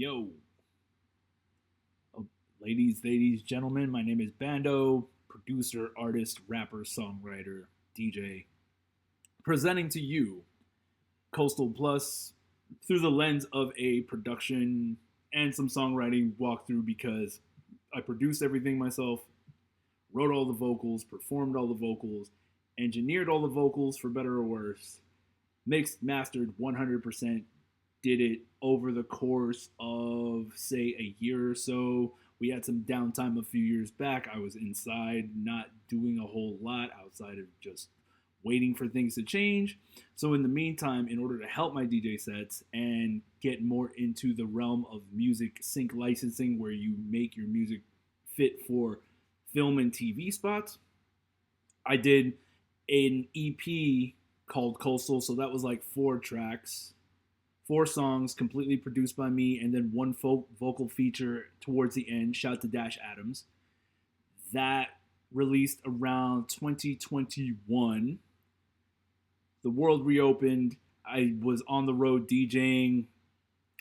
Yo, oh, ladies, gentlemen, my name is Bando, producer, artist, rapper, songwriter, DJ, presenting to you Coastal Plus through the lens of a production and some songwriting walkthrough because I produced everything myself, wrote all the vocals, performed all the vocals, engineered all the vocals for better or worse, mixed, mastered 100%, did it over the course of, say, a year or so. We had some downtime a few years back. I was inside, not doing a whole lot outside of just waiting for things to change. So, in the meantime, in order to help my DJ sets and get more into the realm of music sync licensing, where you make your music fit for film and TV spots, I did an EP called Coastal. So, that was like 4 tracks, 4 songs completely produced by me, and then one vocal feature towards the end. Shout to Dash Adams. That released around 2021. The world reopened. I was on the road DJing,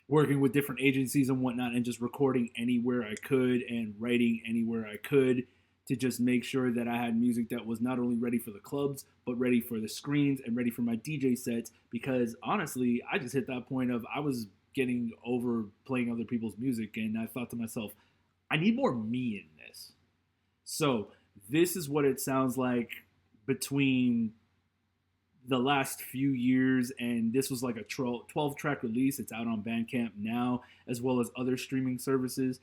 working with different agencies and whatnot, and just recording anywhere I could and writing anywhere I could to just make sure that I had music that was not only ready for the clubs, but ready for the screens and ready for my DJ sets. Because honestly, I just hit that point of I was getting over playing other people's music, and I thought to myself, I need more me in this. So this is what it sounds like between the last few years, and this was like a 12-track release. It's out on Bandcamp now, as well as other streaming services.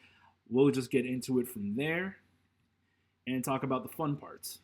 We'll just get into it from there and talk about the fun parts.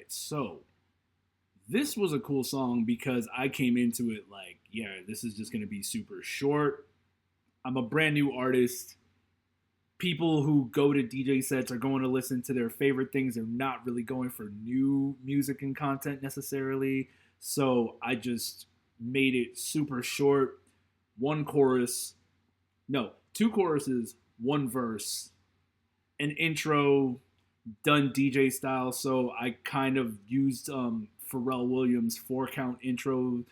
So, this was a cool song because I came into it like, yeah, this is just going to be super short. I'm a brand new artist. People who go to DJ sets are going to listen to their favorite things. They're not really going for new music and content necessarily. So, I just made it super short. 2 choruses, 1 verse, an intro, done DJ style. So I kind of used Pharrell Williams' 4-count intro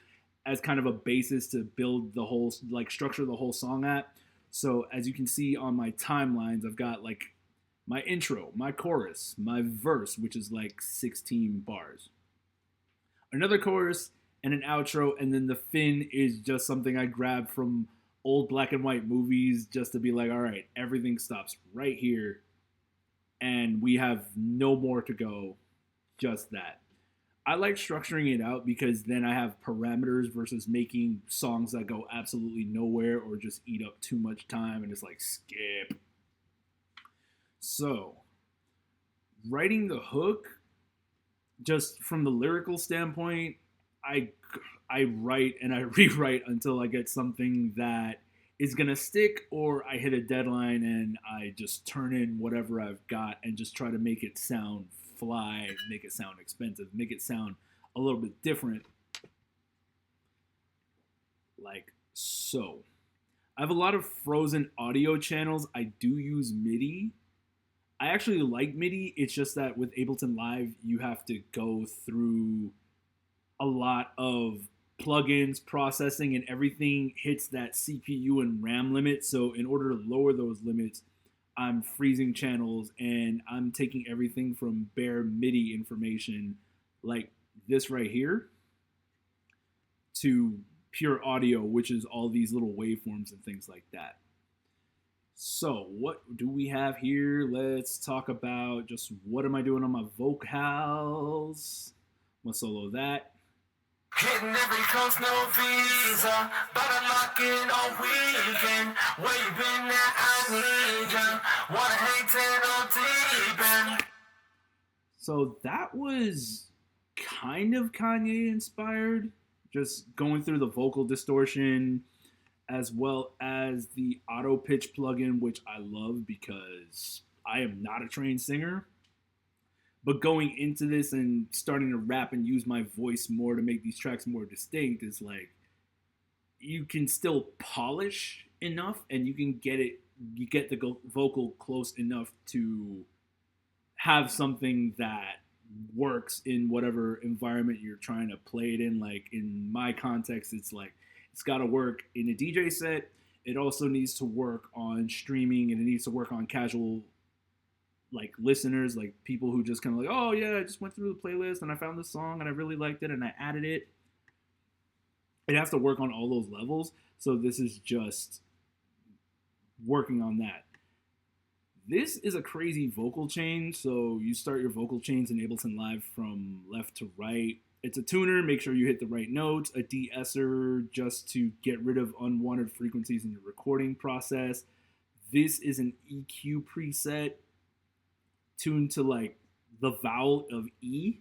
as kind of a basis to build the whole, like, structure the whole song at. So as you can see on my timelines, I've got like my intro, my chorus, my verse, which is like 16 bars, another chorus, and an outro, and then the fin is just something I grabbed from old black and white movies just to be like, all right, everything stops right here and we have no more to go, just that. I like structuring it out because then I have parameters versus making songs that go absolutely nowhere or just eat up too much time and it's like skip. So, writing the hook, just from the lyrical standpoint, I write and I rewrite until I get something that is going to stick, or I hit a deadline and I just turn in whatever I've got and just try to make it sound fly, make it sound expensive, make it sound a little bit different. Like so. I have a lot of frozen audio channels. I do use MIDI. I actually like MIDI. It's just that with Ableton Live, you have to go through a lot of plugins, processing, and everything hits that CPU and RAM limit. So in order to lower those limits, I'm freezing channels and I'm taking everything from bare MIDI information like this right here to pure audio, which is all these little waveforms and things like that. So what do we have here? Let's talk about just what am I doing on my vocals. I'm gonna solo that. Hitting every coast, no visa. But I'm locking on weekend. Where you been at? I need ya. Wanna hang 10 on deep end. So that was kind of Kanye inspired, just going through the vocal distortion as well as the auto pitch plugin, which I love because I am not a trained singer. But going into this and starting to rap and use my voice more to make these tracks more distinct is like, you can still polish enough and you get the vocal close enough to have something that works in whatever environment you're trying to play it in. Like in my context, it's like it's got to work in a DJ set. It also needs to work on streaming, and it needs to work on casual like listeners, like people who just kind of like, oh yeah, I just went through the playlist and I found this song and I really liked it and I added it. It has to work on all those levels. So this is just working on that. This is a crazy vocal chain. So you start your vocal chains in Ableton Live from left to right. It's a tuner, make sure you hit the right notes, a de-esser just to get rid of unwanted frequencies in your recording process. This is an EQ preset tuned to like the vowel of E,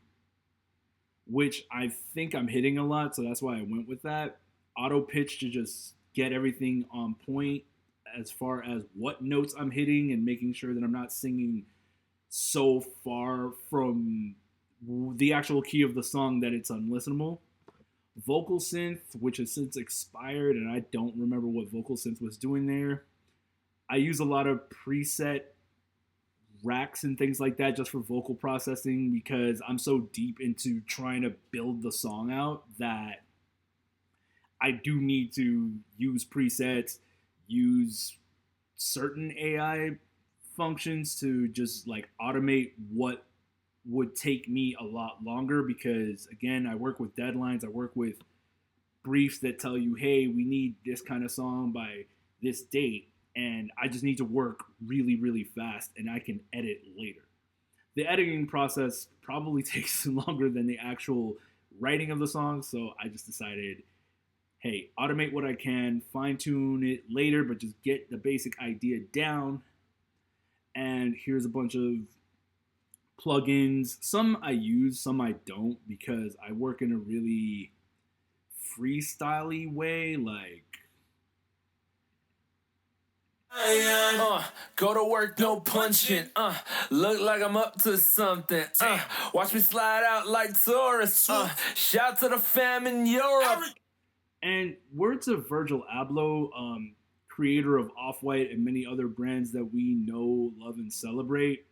which I think I'm hitting a lot, so that's why I went with that. Auto pitch to just get everything on point as far as what notes I'm hitting and making sure that I'm not singing so far from the actual key of the song that it's unlistenable. Vocal synth, which has since expired, and I don't remember what vocal synth was doing there. I use a lot of preset racks and things like that just for vocal processing because I'm so deep into trying to build the song out that I do need to use presets, use certain AI functions to just like automate what would take me a lot longer because again, I work with deadlines, I work with briefs that tell you, hey, we need this kind of song by this date. And I just need to work really, really fast and I can edit later. The editing process probably takes longer than the actual writing of the song, so I just decided, hey, automate what I can, fine tune it later, but just get the basic idea down. And here's a bunch of plugins. Some I use, some I don't, because I work in a really freestyle-y way, like go to work, no punching. Look like I'm up to something. Watch me slide out like tourists. Shout to the fam in Europe. And word to Virgil Abloh, creator of Off-White and many other brands that we know, love, and celebrate.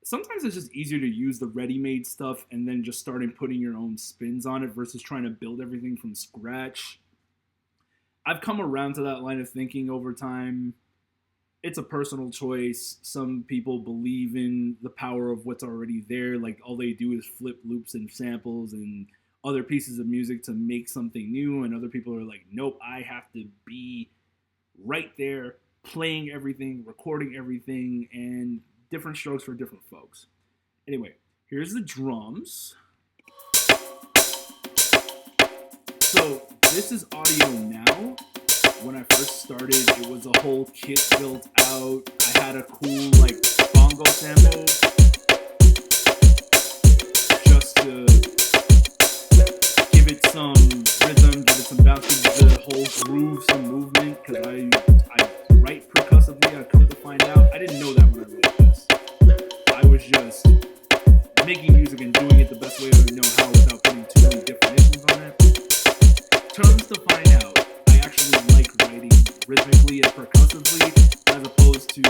Sometimes it's just easier to use the ready-made stuff and then just starting putting your own spins on it versus trying to build everything from scratch. I've come around to that line of thinking over time. It's a personal choice. Some people believe in the power of what's already there. Like all they do is flip loops and samples and other pieces of music to make something new. And other people are like, nope, I have to be right there, playing everything, recording everything, and different strokes for different folks. Anyway, here's the drums. So this is audio now. When I first started, it was a whole kit built out. I had a cool like bongo sample just to give it some rhythm, give it some bounce, give the whole groove some movement. Because I write percussively. I come to find out, I didn't know that when I wrote this. I was just making music and doing it the best way I would know how without putting too many definitions on it. Terms to find out. I actually like writing rhythmically and percussively as opposed to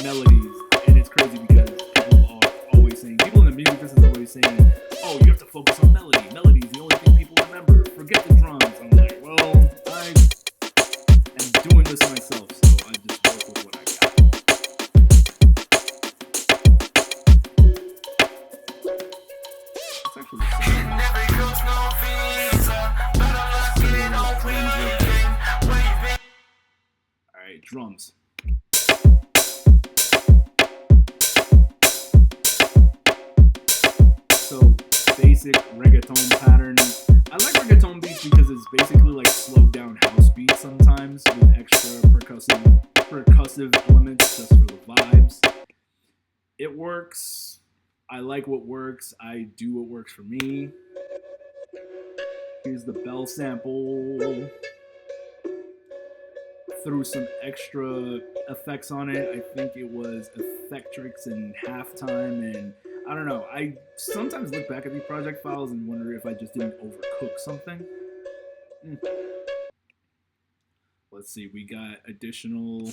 melodies. And it's crazy because people are always saying, people in the music business are always saying, oh, you have to focus on melody. Melody is the only thing people remember. Forget the drums. I'm like, well, I am doing this myself, so I just work with what I got. It's actually the same. Alright, drums. So, bass basic reggaeton pattern. I like reggaeton beats because it's basically like slowed down house beats sometimes with extra percussive elements just for the vibes. It works. I like what works. I do what works for me. Here's the bell sample. Threw some extra effects on it. I think it was Effectrix and Halftime, and I don't know. I sometimes look back at these project files and wonder if I just didn't overcook something. Let's see. We got additional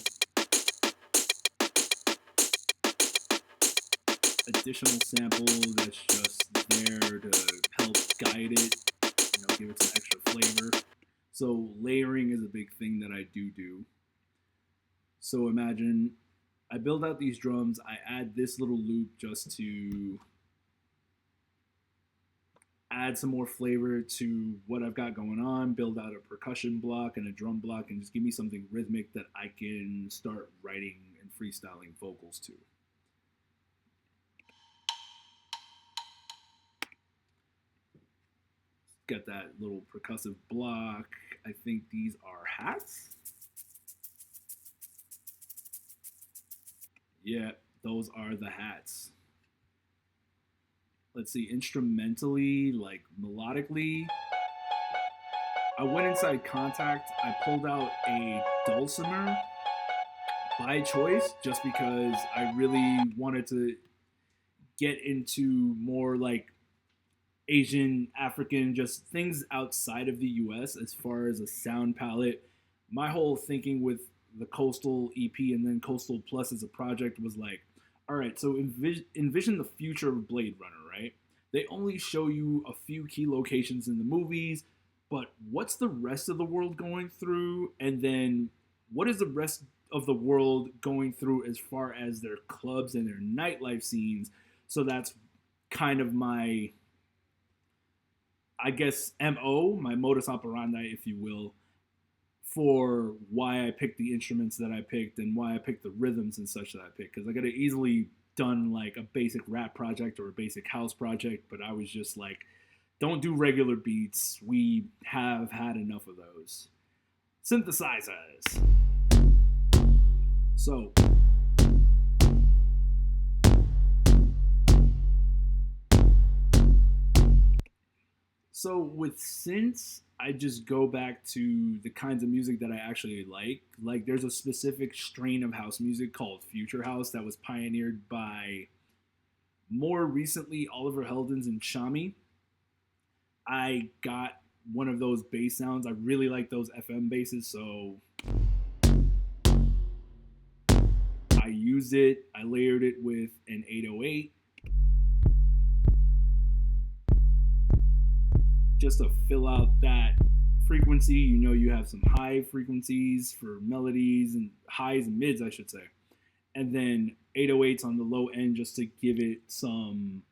sample that's just there to help guide it, give it some extra flavor. So layering is a big thing that I do. So imagine I build out these drums, I add this little loop just to add some more flavor to what I've got going on, build out a percussion block and a drum block, and just give me something rhythmic that I can start writing and freestyling vocals to. Got that little percussive block. I think these are hats. Yeah, those are the hats. Let's see, instrumentally, like melodically, I went inside Kontakt. I pulled out a dulcimer by choice just because I really wanted to get into more like Asian, African, just things outside of the US as far as a sound palette. My whole thinking with the Coastal EP and then Coastal Plus as a project was like, all right, so envision the future of Blade Runner, right? They only show you a few key locations in the movies, but what's the rest of the world going through? And then what is the rest of the world going through as far as their clubs and their nightlife scenes? So that's kind of my, I guess, MO, my modus operandi, if you will, for why I picked the instruments that I picked and why I picked the rhythms and such that I picked. Because I could have easily done like a basic rap project or a basic house project, but I was just like, don't do regular beats. We have had enough of those. Synthesizers. So with synths, I just go back to the kinds of music that I actually like. Like there's a specific strain of house music called future house that was pioneered by more recently Oliver Heldens and Shami. I got one of those bass sounds. I really like those FM basses, so I used it. I layered it with an 808 just to fill out that frequency. You have some high frequencies for melodies and highs and mids, I should say. And then 808s on the low end just to give it some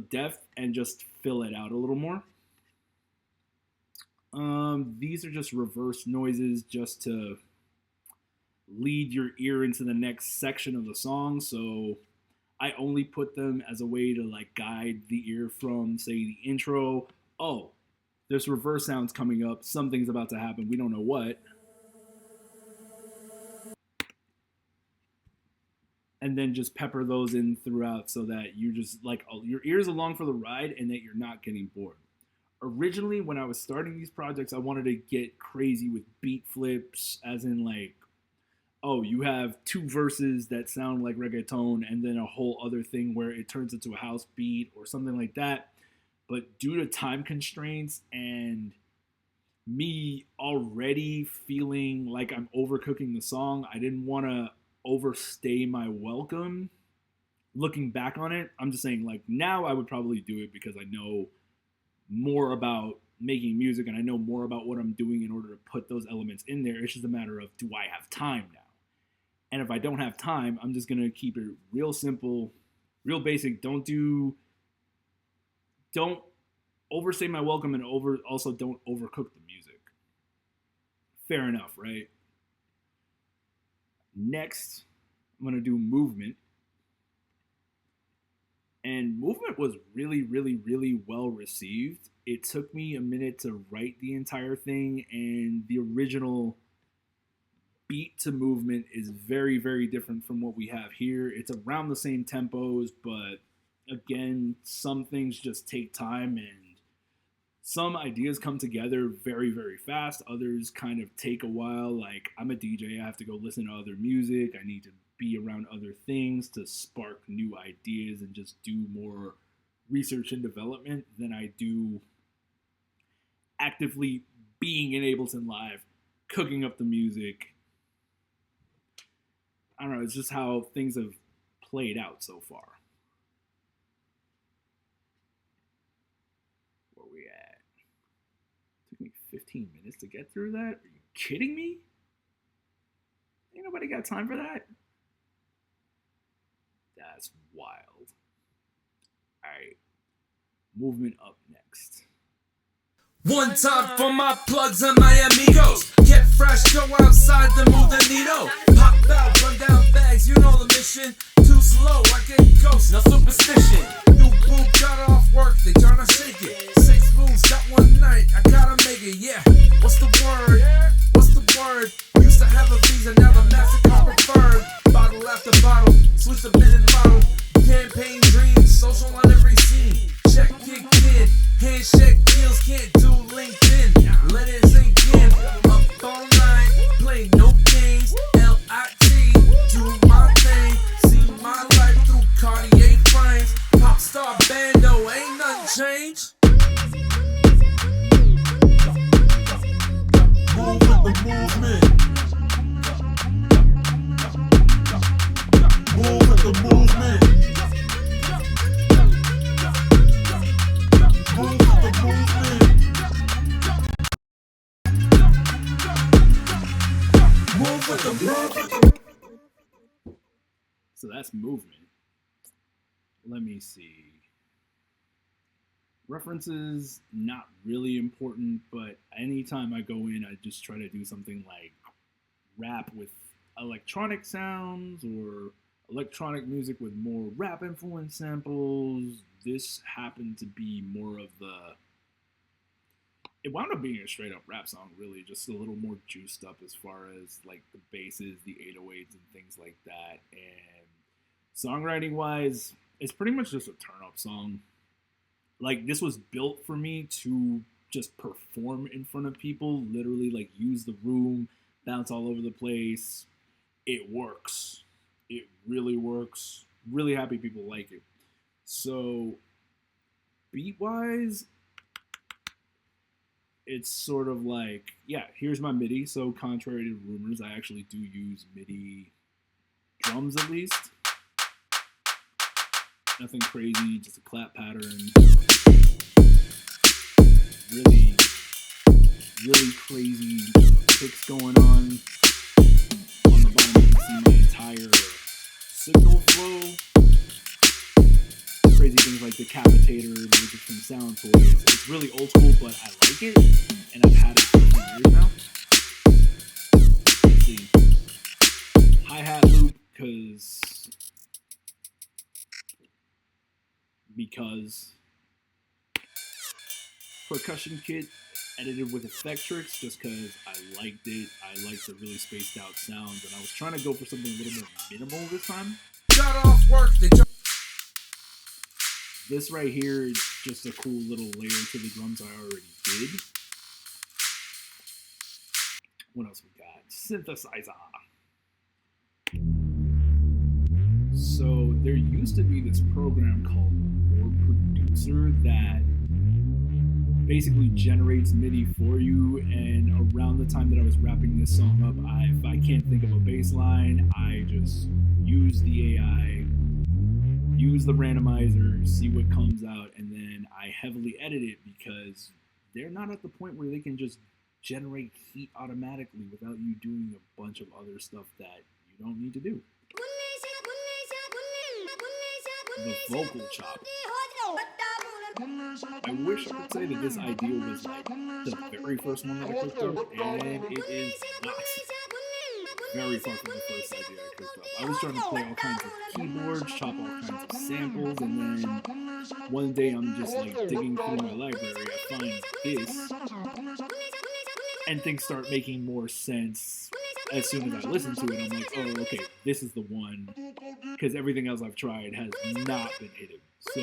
depth and just fill it out a little more. These are just reverse noises just to lead your ear into the next section of the song. So I only put them as a way to like guide the ear from, say, the intro. Oh, there's reverse sounds coming up. Something's about to happen. We don't know what. And then just pepper those in throughout so that you just like your ears along for the ride and that you're not getting bored. Originally, when I was starting these projects, I wanted to get crazy with beat flips, as in like, oh, you have two verses that sound like reggaeton and then a whole other thing where it turns into a house beat or something like that. But due to time constraints and me already feeling like I'm overcooking the song, I didn't want to overstay my welcome. Looking back on it, I'm just saying like now I would probably do it because I know more about making music and I know more about what I'm doing in order to put those elements in there. It's just a matter of, do I have time now? And if I don't have time, I'm just going to keep it real simple, real basic. Don't overstay my welcome and also don't overcook the music. Fair enough, right? Next, I'm going to do movement. And Movement was really, really, really well received. It took me a minute to write the entire thing, and the original beat to Movement is very, very different from what we have here. It's around the same tempos, but again, some things just take time, and some ideas come together very, very fast. Others kind of take a while. Like, I'm a DJ, I have to go listen to other music. I need to be around other things to spark new ideas and just do more research and development than I do actively being in Ableton Live, cooking up the music. I don't know, it's just how things have played out so far. Where we at? Took me 15 minutes to get through that? Are you kidding me? Ain't nobody got time for that. That's wild. Alright. Movement up next. One time for my plugs and my amigos. Get fresh, go outside to move the needle. Pop out, run down bags, you know the mission. Too slow, I get ghosts, no superstition. New boo got off work, they tryna shake it. 6 moves, got one night, I gotta make it, yeah. What's the word? What's the word? Used to have a visa, now the MasterCard preferred. Bottle after bottle, switch the bin and bottle. Campaign dreams, social on every scene. Check kicked in, handshake deals, can't do LinkedIn. Let it sink in, up all night, play no games. L.I.T, do my thing, see my life through Cartier frames. Pop star Bandeauxx, ain't nothing changed. Move with the movement. Move with the movement. Move with the movement. Move with the movement. So that's Movement. Let me see. References, not really important, but anytime I go in, I just try to do something like rap with electronic sounds or electronic music with more rap influence samples. This happened to be more of the... It wound up being a straight up rap song, really, just a little more juiced up as far as like the basses, the 808s, and things like that. And songwriting wise, it's pretty much just a turn up song. Like, this was built for me to just perform in front of people, literally like use the room, bounce all over the place. It works. It really works. Really happy people like it. So beat wise, it's sort of like, yeah, here's my MIDI. So contrary to rumors, I actually do use MIDI drums at least. Nothing crazy, just a clap pattern. Really, really crazy picks going on. On the bottom, you can see my entire signal flow. Crazy things like Decapitator, which is from Soundtoys. It's really old school, but I like it, and I've had it for a few years now. Let's see. Hi-hat loop, because percussion kit edited with Effectrix just because I liked it. I liked the really spaced out sounds, and I was trying to go for something a little more minimal this time. Got off work, This right here is just a cool little layer to the drums I already did. What else we got? Synthesizer. So there used to be this program called Producer that basically generates MIDI for you, and around the time that I was wrapping this song up, if I can't think of a bass line, I just use the AI, use the randomizer, see what comes out, and then I heavily edit it because they're not at the point where they can just generate heat automatically without you doing a bunch of other stuff that you don't need to do. The vocal chop. I wish I could say that this idea was like the very first one that I cooked up, and it is not. very far from the first idea I cooked up. I was trying to play all kinds of keyboards, chop all kinds of samples, and then one day I'm just like digging through my library, I find this, and things start making more sense as soon as I listen to it. I'm like, oh, okay, this is the one, because everything else I've tried has not been hitting. So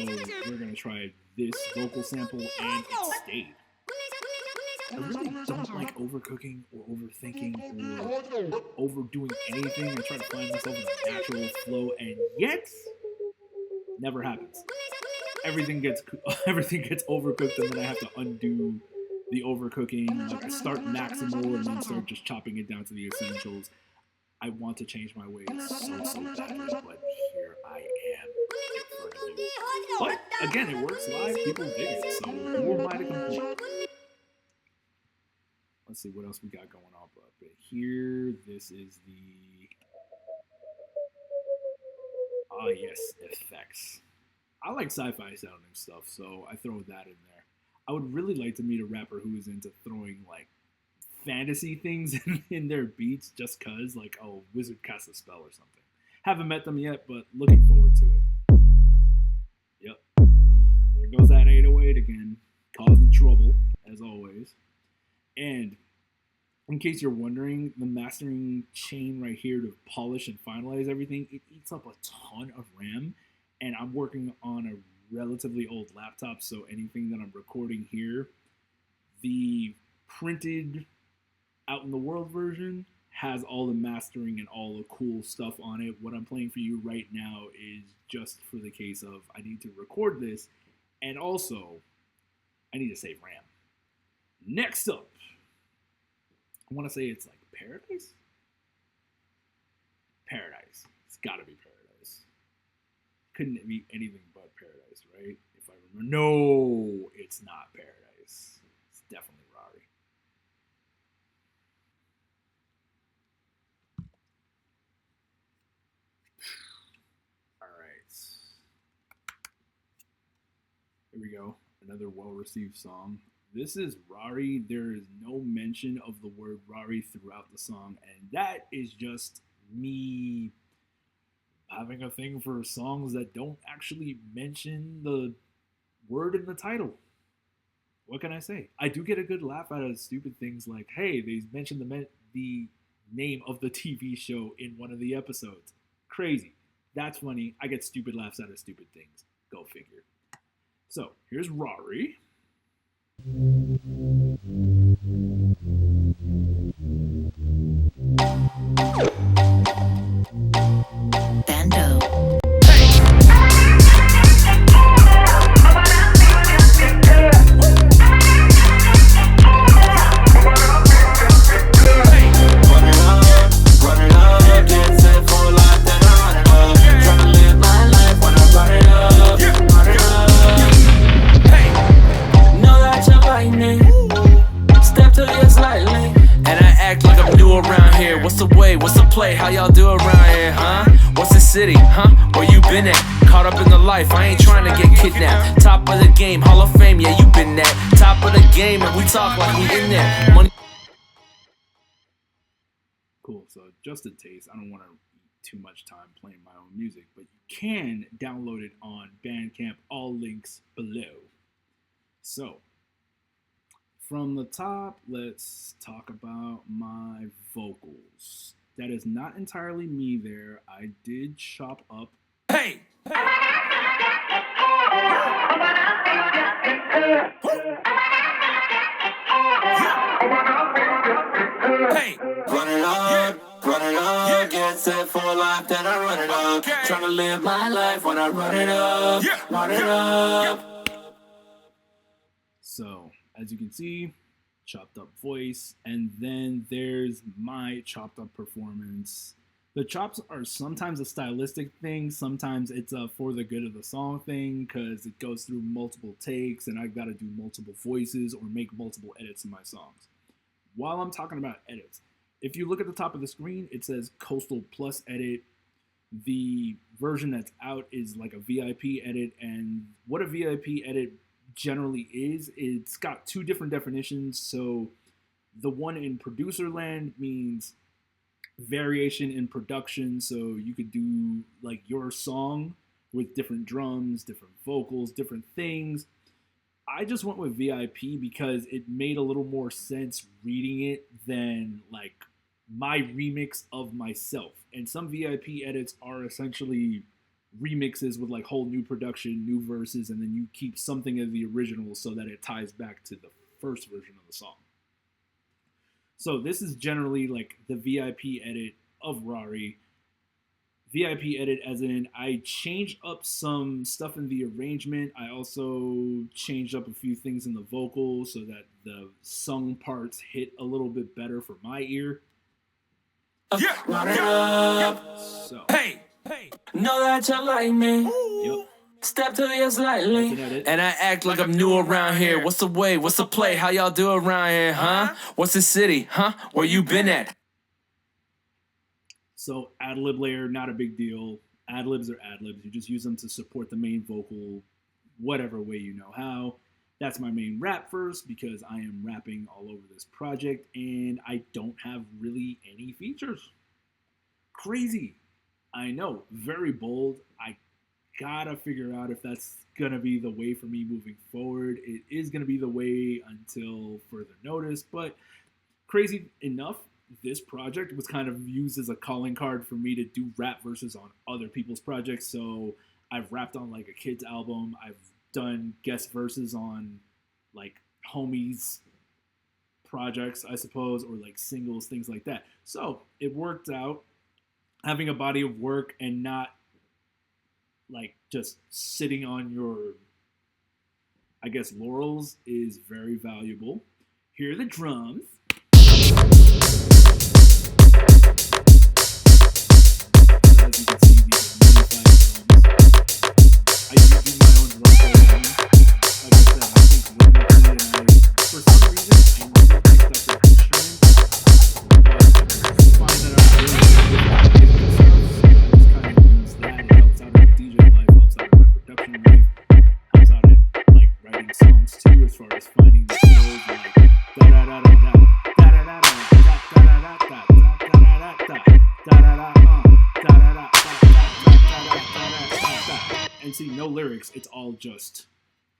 we're gonna try this vocal sample, and it stayed. I really don't like overcooking or overthinking or overdoing anything. I try to find myself in a natural flow, and yet never happens. Everything gets overcooked, and then I have to undo the overcooking. Like I start maximal and then start just chopping it down to the essentials. I want to change my ways so badly, but here I am in front of you. But again, it works live. People dig it, so who am I to complain? Let's see what else we got going on up here. This is the yes, effects. I like sci-fi sounding stuff, so I throw that in there. I would really like to meet a rapper who is into throwing like fantasy things in their beats, just cause like, oh, wizard cast a spell or something. Haven't met them yet, but looking forward to it. Yep, there goes that 808 again, causing trouble as always. And in case you're wondering, the mastering chain right here to polish and finalize everything, it eats up a ton of RAM, and I'm working on a relatively old laptop, so anything that I'm recording here, the printed out in the world version has all the mastering and all the cool stuff on it. What I'm playing for you right now is just for the case of I need to record this, and also I need to save RAM. Next up, I want to say it's like Paradise? Paradise. It's gotta be Paradise. Couldn't it be anything but Paradise, right? If I remember. No, it's not Paradise. It's definitely Rari. Alright. Here we go. Another well-received song. This is Rari. There is no mention of the word Rari throughout the song, and that is just me having a thing for songs that don't actually mention the word in the title. What can I say? I do get a good laugh out of stupid things like, hey, they mentioned the name of the TV show in one of the episodes. Crazy. That's funny. I get stupid laughs out of stupid things. Go figure. So, here's Rari. Bandeauxx. What's the way? What's the play? How y'all do around here, huh? What's the city, huh? Where you been at? Caught up in the life, I ain't trying to get kidnapped. Top of the game, Hall of Fame, yeah, you been that. Top of the game, and we talk like we in there. Money. Cool, so just a taste. I don't want to eat too much time playing my own music, but you can download it on Bandcamp, all links below. So, from the top, let's talk about my vocals. That is not entirely me there. I did chop up. Hey! Hey! Run it up, get set for life, then I run it up. Trying to live my life when I run it up, run it up. So, as you can see, chopped up voice, and then there's my chopped up performance. The chops are sometimes a stylistic thing, sometimes it's a for the good of the song thing, because it goes through multiple takes and I've got to do multiple voices or make multiple edits in my songs. While I'm talking about edits, if you look at the top of the screen, it says Coastal Plus Edit. The version that's out is like a VIP edit, and what a VIP edit generally is, it's got two different definitions. So the one in producer land means variation in production, so you could do like your song with different drums, different vocals, different things. I just went with VIP because it made a little more sense reading it than like my remix of myself. And some VIP edits are essentially remixes with like whole new production, new verses, and then you keep something of the original so that it ties back to the first version of the song. So this is generally like the VIP edit of Rari. VIP edit as in I changed up some stuff in the arrangement. I also changed up a few things in the vocal so that the sung parts hit a little bit better for my ear. Yeah, yeah. So Hey, know that you like me. Yep. Step to you slightly, and I act like I'm new around here. What's the way? What's the play? How y'all do around here, huh? What's the city, huh? Where you been at? So ad-lib layer, not a big deal. Ad-libs are ad-libs. You just use them to support the main vocal whatever way you know how. That's my main rap first because I am rapping all over this project and I don't have really any features. Crazy. I know, very bold. I gotta figure out if that's gonna be the way for me moving forward. It is gonna be the way until further notice, but crazy enough, this project was kind of used as a calling card for me to do rap verses on other people's projects. So I've rapped on like a kid's album. I've done guest verses on like homies projects, I suppose, or like singles, things like that. So it worked out. Having a body of work and not like just sitting on your, I guess, laurels is very valuable. Here are the drums. As you can see, these are modified drums. I do my own drum programming. Like I said, I think rhythmically, and for some reason, I never picked up an instrument, but I find that I'm really good at giving stuff. I just kind of use that. It helps out in my DJ life, helps out in my production life, helps out in like writing songs too, as far as finding the flows, like da da da da da da da da da da da da da da. And see, no lyrics, it's all just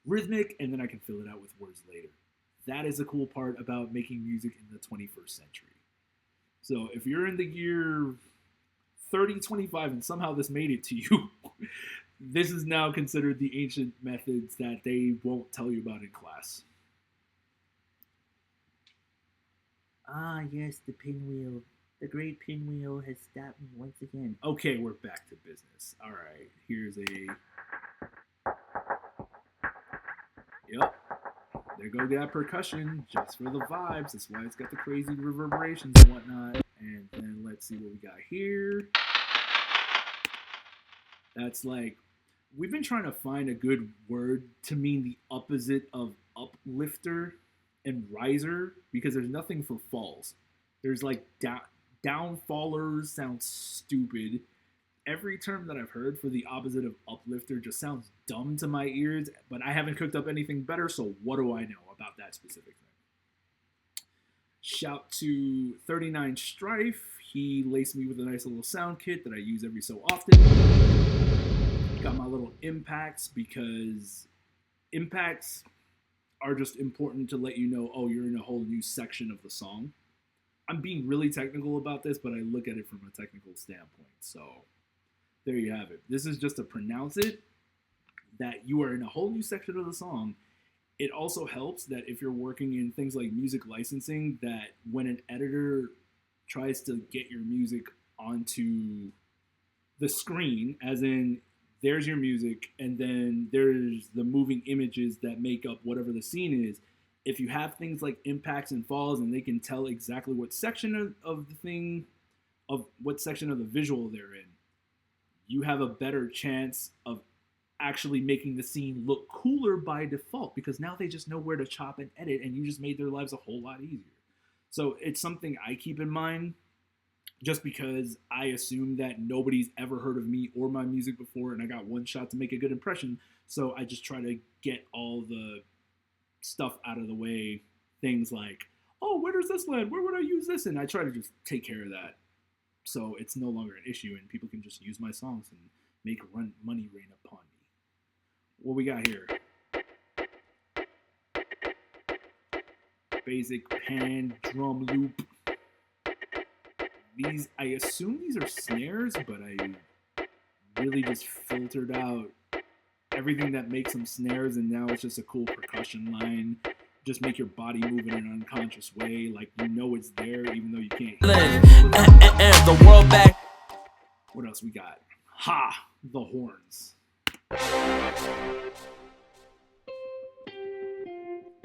rhythmic, and then I can fill it out with words later. That is the cool part about making music in the 21st century. So if you're in the year 3025 and somehow this made it to you, this is now considered the ancient methods that they won't tell you about in class. Ah, yes, the pinwheel. The great pinwheel has stopped me once again. Okay, we're back to business. All right, here's a... Yep. There go that percussion, just for the vibes. That's why it's got the crazy reverberations and whatnot. And then let's see what we got here. That's like... We've been trying to find a good word to mean the opposite of uplifter and riser, because there's nothing for falls. There's like downfallers sounds stupid. Every term that I've heard for the opposite of uplifter just sounds dumb to my ears, but I haven't cooked up anything better, so what do I know about that specific thing? Shout to 39 Strife. He laced me with a nice little sound kit that I use every so often. Got my little impacts, because impacts are just important to let you know, oh, you're in a whole new section of the song. I'm being really technical about this, but I look at it from a technical standpoint. So there you have it. This is just to pronounce it, that you are in a whole new section of the song. It also helps that if you're working in things like music licensing, that when an editor tries to get your music onto the screen, as in there's your music, and then there's the moving images that make up whatever the scene is. If you have things like impacts and falls, and they can tell exactly what section of the thing, of what section of the visual they're in, you have a better chance of actually making the scene look cooler by default, because now they just know where to chop and edit, and you just made their lives a whole lot easier. So it's something I keep in mind, just because I assume that nobody's ever heard of me or my music before, and I got one shot to make a good impression. So I just try to get all the stuff out of the way. Things like, oh, where does this land? Where would I use this? And I try to just take care of that So it's no longer an issue, and people can just use my songs and make money rain upon me. What we got here? Basic pan drum loop. These, I assume these are snares, but I really just filtered out everything that makes them snares, and now it's just a cool percussion line. Just make your body move in an unconscious way, like you know it's there, even though you can't hear it. The world back. What else we got? Ha! The horns.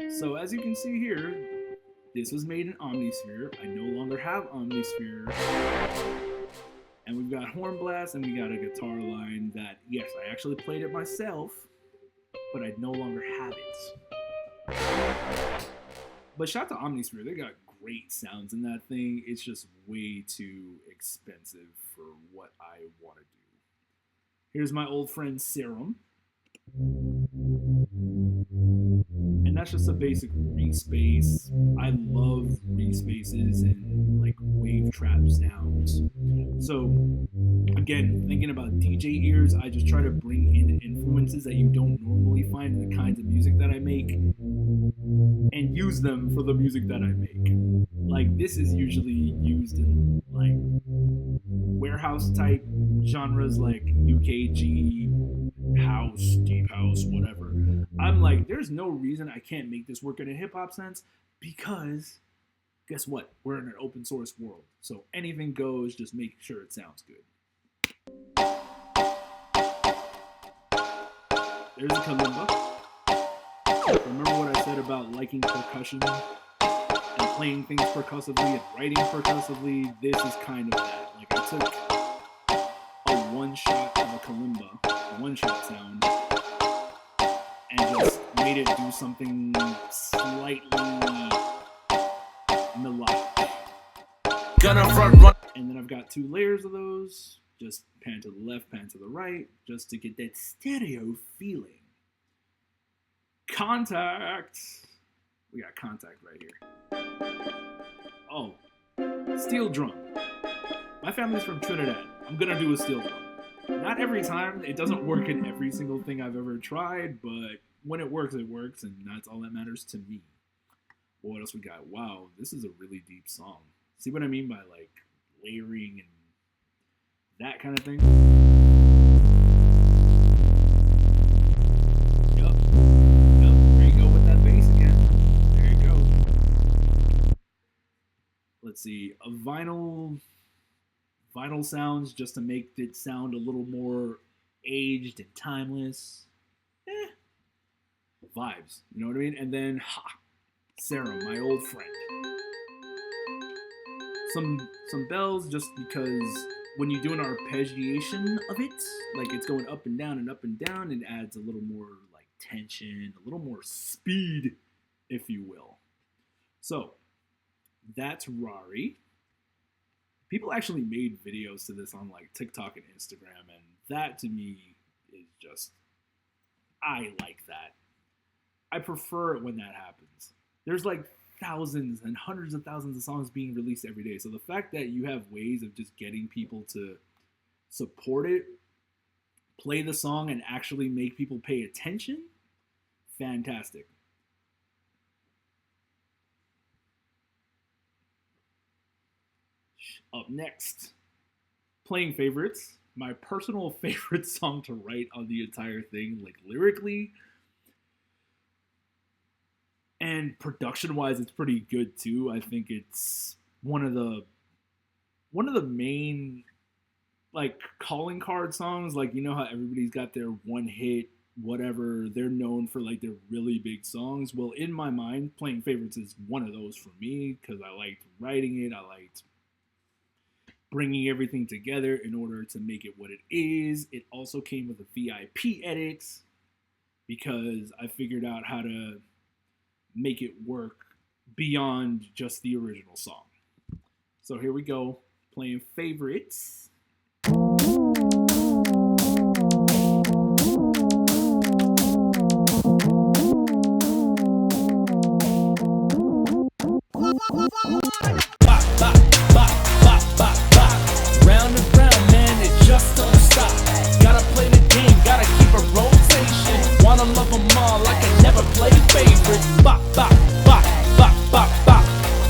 So as you can see here, this was made in Omnisphere. I no longer have Omnisphere. And we've got horn blasts, and we got a guitar line that, yes, I actually played it myself, but I no longer have it. But shout out to Omnisphere, they got great sounds in that thing. It's just way too expensive for what I want to do. Here's my old friend Serum. And that's just a basic respace. I love respaces and like wave trap sounds. So again, thinking about DJ ears, I just try to bring in influences that you don't normally find in the kinds of music that I make and use them for the music that I make. Like this is usually used in like warehouse type genres like UKG, house, deep house, whatever. I'm like, there's no reason I can't make this work in a hip hop sense because guess what? We're in an open source world. So anything goes, just make sure it sounds good. There's a kalimba. Remember what I said about liking percussion and playing things percussively and writing percussively? This is kind of that. Like I took a one shot of a kalimba, a one shot sound, and just made it do something slightly melodic. Gonna front run. And then I've got two layers of those. Just pan to the left, pan to the right, just to get that stereo feeling. Contact. We got Contact right here. Oh, steel drum. My family's from Trinidad. I'm gonna do a steel drum. Not every time. It doesn't work in every single thing I've ever tried, but when it works, and that's all that matters to me. What else we got? Wow, this is a really deep song. See what I mean by like layering and that kind of thing? Yup. There you go with that bass again. There you go. Let's see. A vinyl sounds just to make it sound a little more aged and timeless. Vibes. You know what I mean? And then, Serum, my old friend. Some bells just because when you do an arpeggiation of it, like it's going up and down, it adds a little more like tension, a little more speed, if you will. So that's Rari. People actually made videos to this on like TikTok and Instagram, and that to me is just, I like that. I prefer it when that happens. There's like thousands and hundreds of thousands of songs being released every day. So the fact that you have ways of just getting people to support it, play the song, and actually make people pay attention, fantastic. Up next, playing favorites. My personal favorite song to write on the entire thing, like lyrically and production-wise, it's pretty good too. I think it's one of the main like calling card songs. Like, you know how everybody's got their one hit, whatever. They're known for like their really big songs. Well, in my mind, Playing Favorites is one of those for me because I liked writing it. I liked bringing everything together in order to make it what it is. It also came with a V.I.P edit because I figured out how to make it work beyond just the original song. So here we go, Playing Favorites. play favorites. Bop, bop, bop, bop, bop, bop.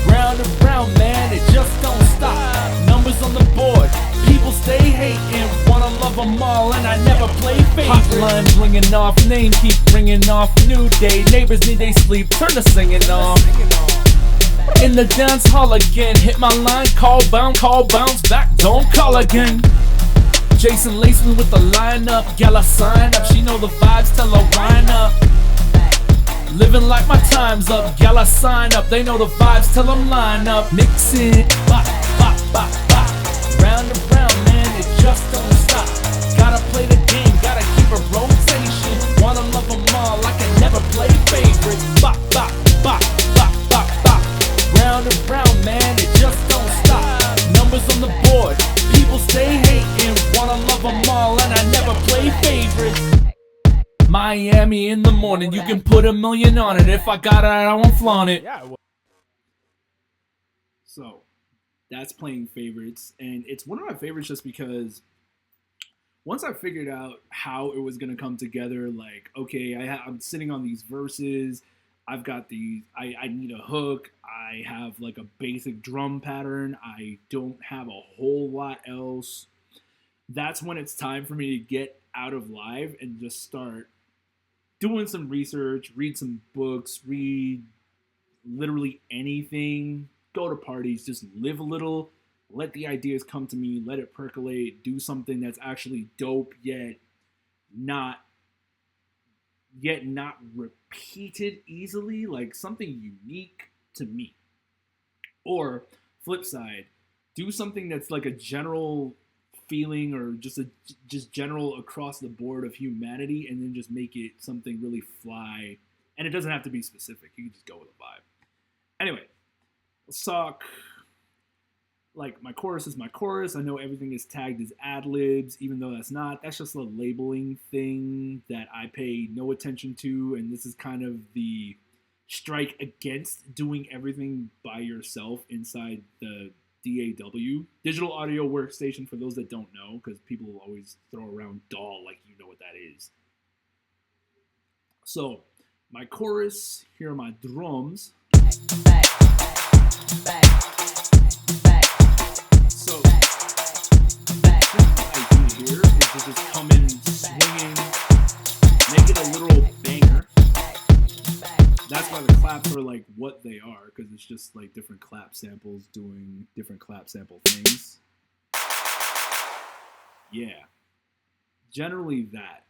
Round and round, man, it just don't stop. Numbers on the board, people stay hating. Wanna love them all, and I never play favorites. Hotline ringing off, name keep ringing off. New day, neighbors need they sleep, turn the singing off. In the dance hall again, hit my line, call, bounce back, don't call again. Jason laced me with the lineup, gal I sign up, she know the vibes, tell her line up. Living like my time's up, gal I sign up, they know the vibes, tell them line up. Mixing, bop, bop, bop, bop. Round and round, man, it just don't stop. Gotta play the game, gotta keep a rotation. Wanna love them all, I can never play favorites. Bop, bop, bop, bop, bop, bop. Round and round, man, it just don't stop. Numbers on the board, people stay hating. Wanna love them all, and I never play favorites. Miami in the morning, you can put $1 million on it. If I got it, I won't flaunt it. So that's playing favorites, and it's one of my favorites just because once I figured out how it was gonna come together, like, okay, I'm sitting on these verses, I've got these, I need a hook, I have like a basic drum pattern, I don't have a whole lot else. That's when it's time for me to get out of live and just start doing some research, read some books, read literally anything, go to parties, just live a little, let the ideas come to me, let it percolate, do something that's actually dope yet not repeated easily, like something unique to me. Or flip side, do something that's like a general feeling or just general across the board of humanity, and then just make it something really fly. And it doesn't have to be specific, you can just go with a vibe. Anyway, let's talk. Like, my chorus is my chorus. I know everything is tagged as ad-libs, even though that's not. That's just a labeling thing that I pay no attention to, and this is kind of the strike against doing everything by yourself inside the DAW, Digital Audio Workstation, for those that don't know, because people will always throw around DAW like you know what that is. So, my chorus, here are my drums. So, the idea here is to just come in swinging, make it a literal banger. That's why the claps are like what they are, because it's just like different clap samples doing different clap sample things. Yeah. Generally that.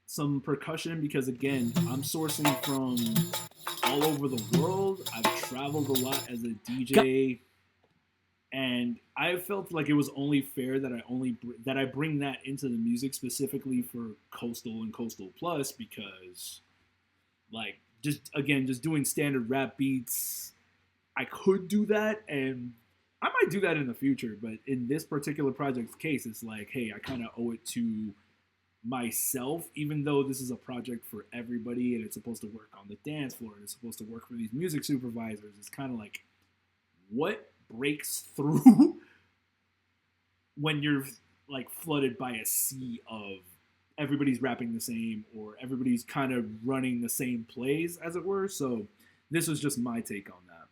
Some percussion, because again, I'm sourcing from all over the world. I've traveled a lot as a DJ, and I felt like it was only fair that I bring that into the music specifically for Coastal and Coastal Plus, because like just doing standard rap beats, I could do that, and I might do that in the future, but in this particular project's case, it's like, hey, I kind of owe it to myself, even though this is a project for everybody and it's supposed to work on the dance floor and it's supposed to work for these music supervisors. It's kind of like, what breaks through when you're like flooded by a sea of everybody's rapping the same, or everybody's kind of running the same plays, as it were. So this was just my take on that.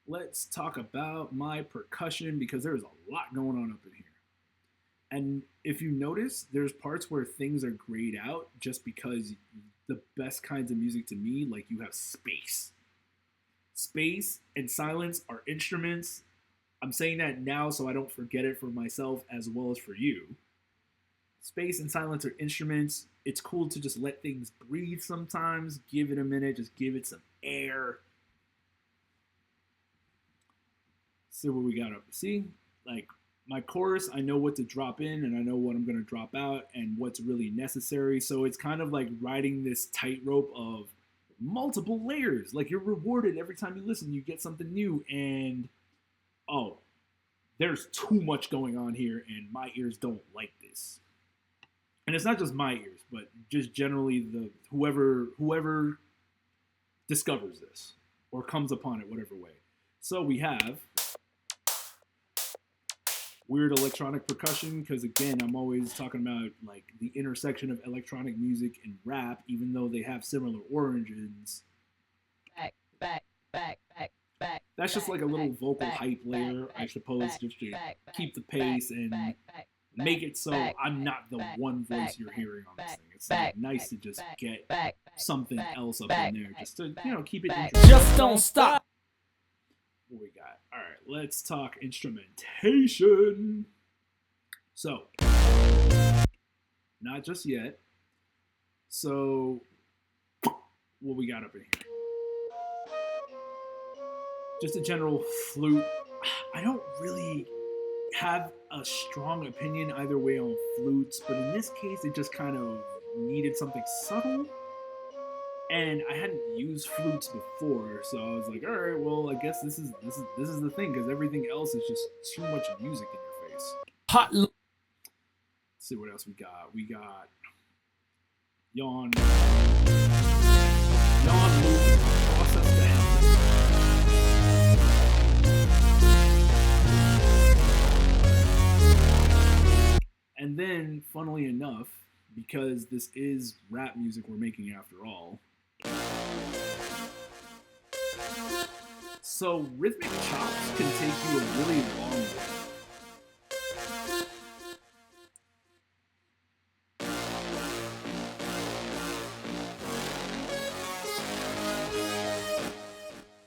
Let's talk about my percussion, because there's a lot going on up in here. And if you notice, there's parts where things are grayed out just because the best kinds of music to me, like, you have space. Space and silence are instruments. I'm saying that now so I don't forget it for myself as well as for you. Space and silence are instruments. It's cool to just let things breathe sometimes. Give it a minute. Just give it some air. See what we got up. See? Like, my chorus, I know what to drop in and I know what I'm going to drop out and what's really necessary. So it's kind of like riding this tightrope of multiple layers. Like, you're rewarded every time you listen. You get something new, and oh, there's too much going on here and my ears don't like this. And it's not just my ears, but just generally the whoever discovers this or comes upon it, whatever way. So we have weird electronic percussion, because again, I'm always talking about like the intersection of electronic music and rap, even though they have similar origins. That's just like a little vocal hype layer, I suppose, just to keep the pace and make it so I'm not the one voice you're hearing on this thing. It's like nice to just get something else up in there, just to keep it interesting. Just don't stop. What we got? All right, let's talk instrumentation. So, not just yet. So, what we got up in here? Just a general flute. I don't really have a strong opinion either way on flutes, but in this case, it just kind of needed something subtle. And I hadn't used flutes before, so I was like, all right, well, I guess this is the thing, because everything else is just too much music in your face. Let's see what else we got. We got yawn loop, process down. And then, funnily enough, because this is rap music we're making after all, so rhythmic chops can take you a really long way.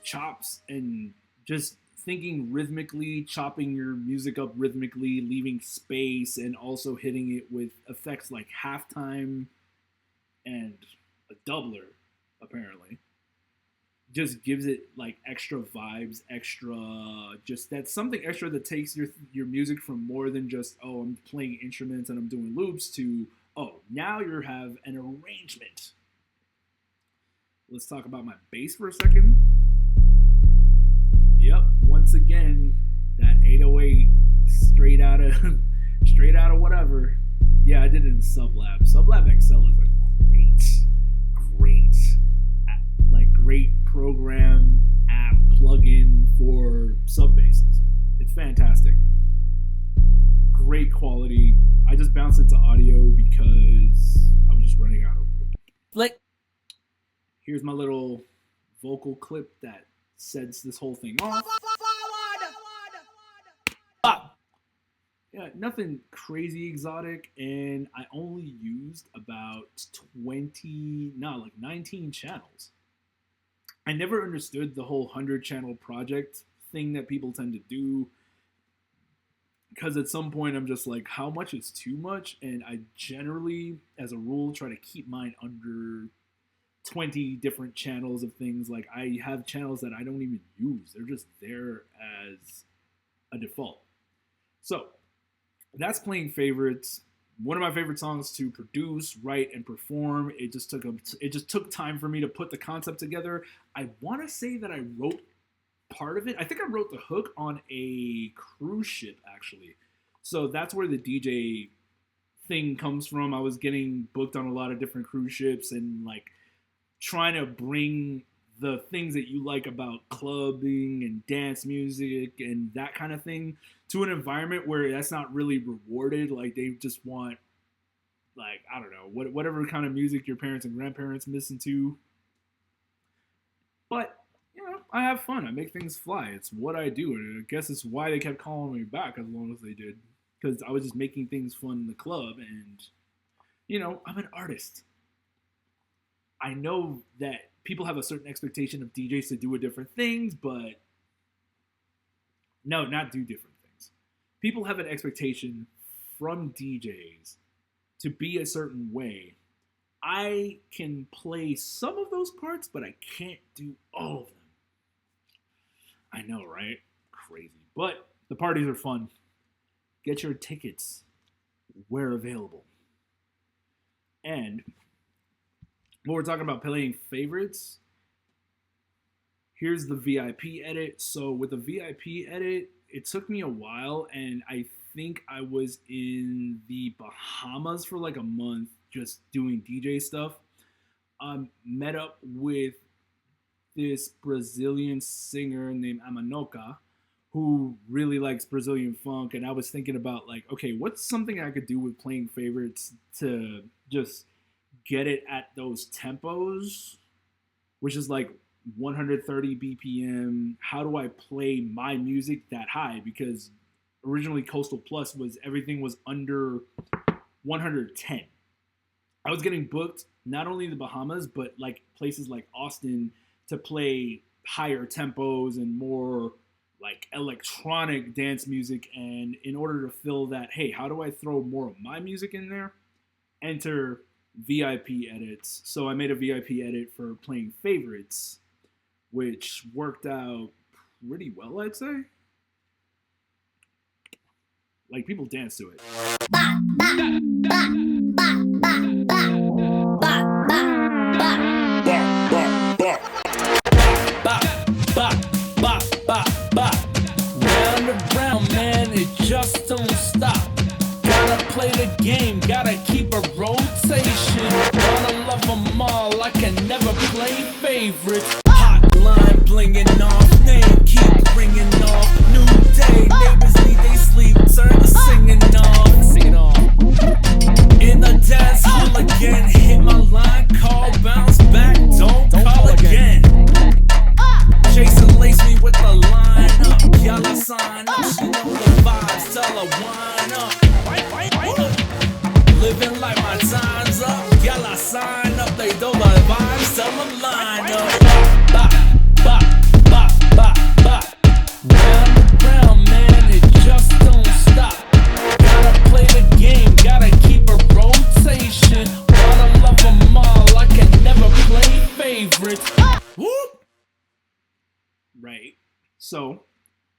Chops and just thinking rhythmically, chopping your music up rhythmically, leaving space, and also hitting it with effects like halftime and a doubler, apparently, just gives it like extra vibes, just that's something extra that takes your music from more than just, oh, I'm playing instruments and I'm doing loops, to, oh, now you have an arrangement. Let's talk about my bass for a second. Yep, once again, that 808 straight out of whatever. Yeah, I did it in Sublab. Sublab XL is a great program, app, plugin for sub basses. It's fantastic. Great quality. I just bounced it to audio because I was just running out of room. Here's my little vocal clip that sets this whole thing off. Yeah, nothing crazy exotic, and I only used about 19 channels. I never understood the whole 100-channel project thing that people tend to do, because at some point I'm just like, how much is too much? And I generally, as a rule, try to keep mine under 20 different channels of things. Like, I have channels that I don't even use. They're just there as a default. So that's playing favorites. One of my favorite songs to produce, write, and perform. It just took time for me to put the concept together. I want to say that I wrote part of it. I think I wrote the hook on a cruise ship, actually. So that's where the DJ thing comes from. I was getting booked on a lot of different cruise ships and like trying to bring the things that you like about clubbing and dance music and that kind of thing to an environment where that's not really rewarded. Like, they just want, like, I don't know, whatever kind of music your parents and grandparents listen to. But, I have fun. I make things fly. It's what I do. And I guess it's why they kept calling me back as long as they did. Because I was just making things fun in the club. And, I'm an artist. I know that people have a certain expectation of DJs to do different things, but no, not do different things. People have an expectation from DJs to be a certain way. I can play some of those parts, but I can't do all of them. I know, right? Crazy. But the parties are fun. Get your tickets where available. And when we're talking about playing favorites, here's the VIP edit. So with the VIP edit, it took me a while, and I think I was in the Bahamas for like a month just doing DJ stuff. Met up with this Brazilian singer named Amanoka, who really likes Brazilian funk, and I was thinking about like, okay, what's something I could do with playing favorites to just get it at those tempos, which is like 130 BPM. How do I play my music that high? Because originally Coastal Plus was everything was under 110. I was getting booked not only in the Bahamas, but like places like Austin to play higher tempos and more like electronic dance music. And in order to fill that, hey, how do I throw more of my music in there? Enter V.I.P edits. So I made a V.I.P edit for playing favorites, which worked out pretty well, I'd say. Like, people dance to it. Round and round, man, it just don't stop. Gotta play the game, gotta keep a rotation. Gotta love them all, I can never play favorites. Hotline blinging off, name keep ringing off. New day, neighbors need they sleep, turn the singing off. Sing it off. In the dance hall again, hit my line, call, bounce back, don't call again. Jason lace me with the line up, y'all I sign up, she know the vibes, tell her wind up. Living like my time's up, y'all I sign up, they know the vibes, tell them line up. Bop, bop, bop, bop, bop. Round and round, man, it just don't stop. Gotta play the game, gotta keep a rotation. Wanna love them all, I can never play favorites. Whoop! Right. So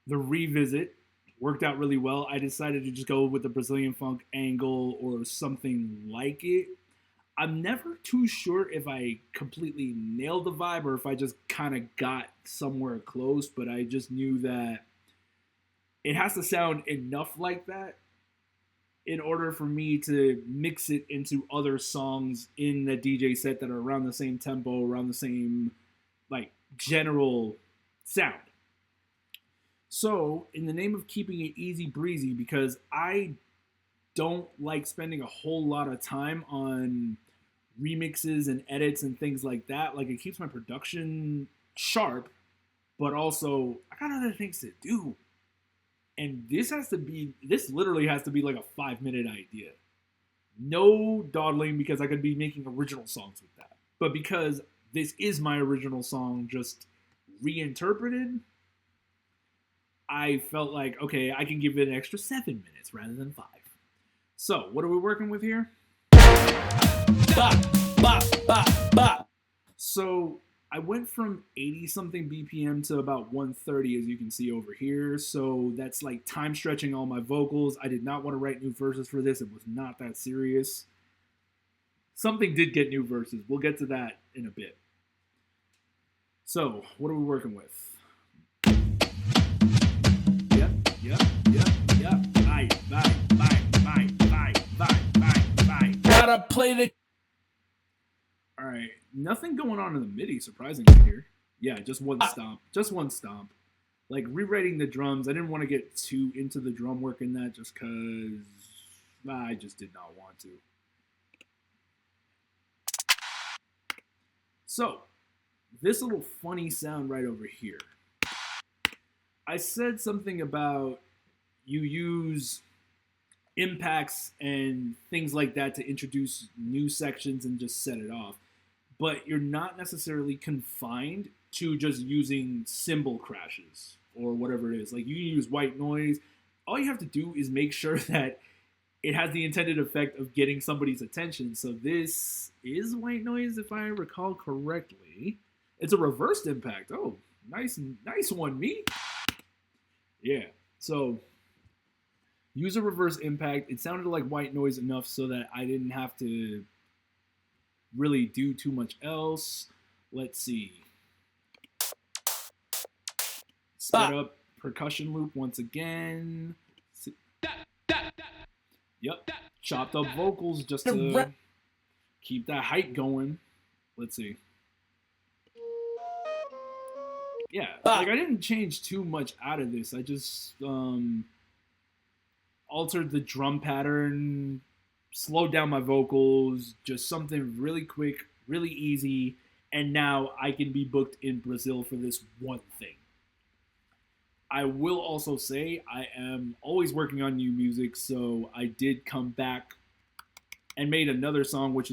the revisit worked out really well. I decided to just go with the Brazilian funk angle or something like it. I'm never too sure if I completely nailed the vibe or if I just kind of got somewhere close, but I just knew that it has to sound enough like that in order for me to mix it into other songs in the DJ set that are around the same tempo, around the same like general sound. So, in the name of keeping it easy breezy, because I don't like spending a whole lot of time on remixes and edits and things like that. Like, it keeps my production sharp, but also I got other things to do. And this literally has to be like a 5-minute idea. No dawdling, because I could be making original songs with that. But because this is my original song, just reinterpreted, I felt like, okay, I can give it an extra 7 minutes rather than 5. So, what are we working with here? Bop, bop, bop, bop. So, I went from 80-something BPM to about 130, as you can see over here. So, that's like time stretching all my vocals. I did not want to write new verses for this. It was not that serious. Something did get new verses. We'll get to that in a bit. So, what are we working with? Yep. Bye. Gotta play the. Alright, nothing going on in the MIDI, surprisingly, here. Yeah, just one stomp. Just one stomp. Like, rewriting the drums, I didn't want to get too into the drum work in that just because I just did not want to. So, this little funny sound right over here. I said something about you use impacts and things like that to introduce new sections and just set it off. But you're not necessarily confined to just using cymbal crashes or whatever it is. Like, you use white noise. All you have to do is make sure that it has the intended effect of getting somebody's attention. So this is white noise, if I recall correctly. It's a reversed impact. Oh, nice one, me. Yeah, so use a reverse impact. It sounded like white noise enough so that I didn't have to really do too much else. Let's see. Sped up percussion loop once again. Yep, chopped up vocals just to keep that height going. Let's see. yeah, like I didn't change too much out of this. I just altered the drum pattern, slowed down my vocals, just something really quick, really easy, and now I can be booked in Brazil for this one thing. I will also say I am always working on new music, so I did come back and made another song which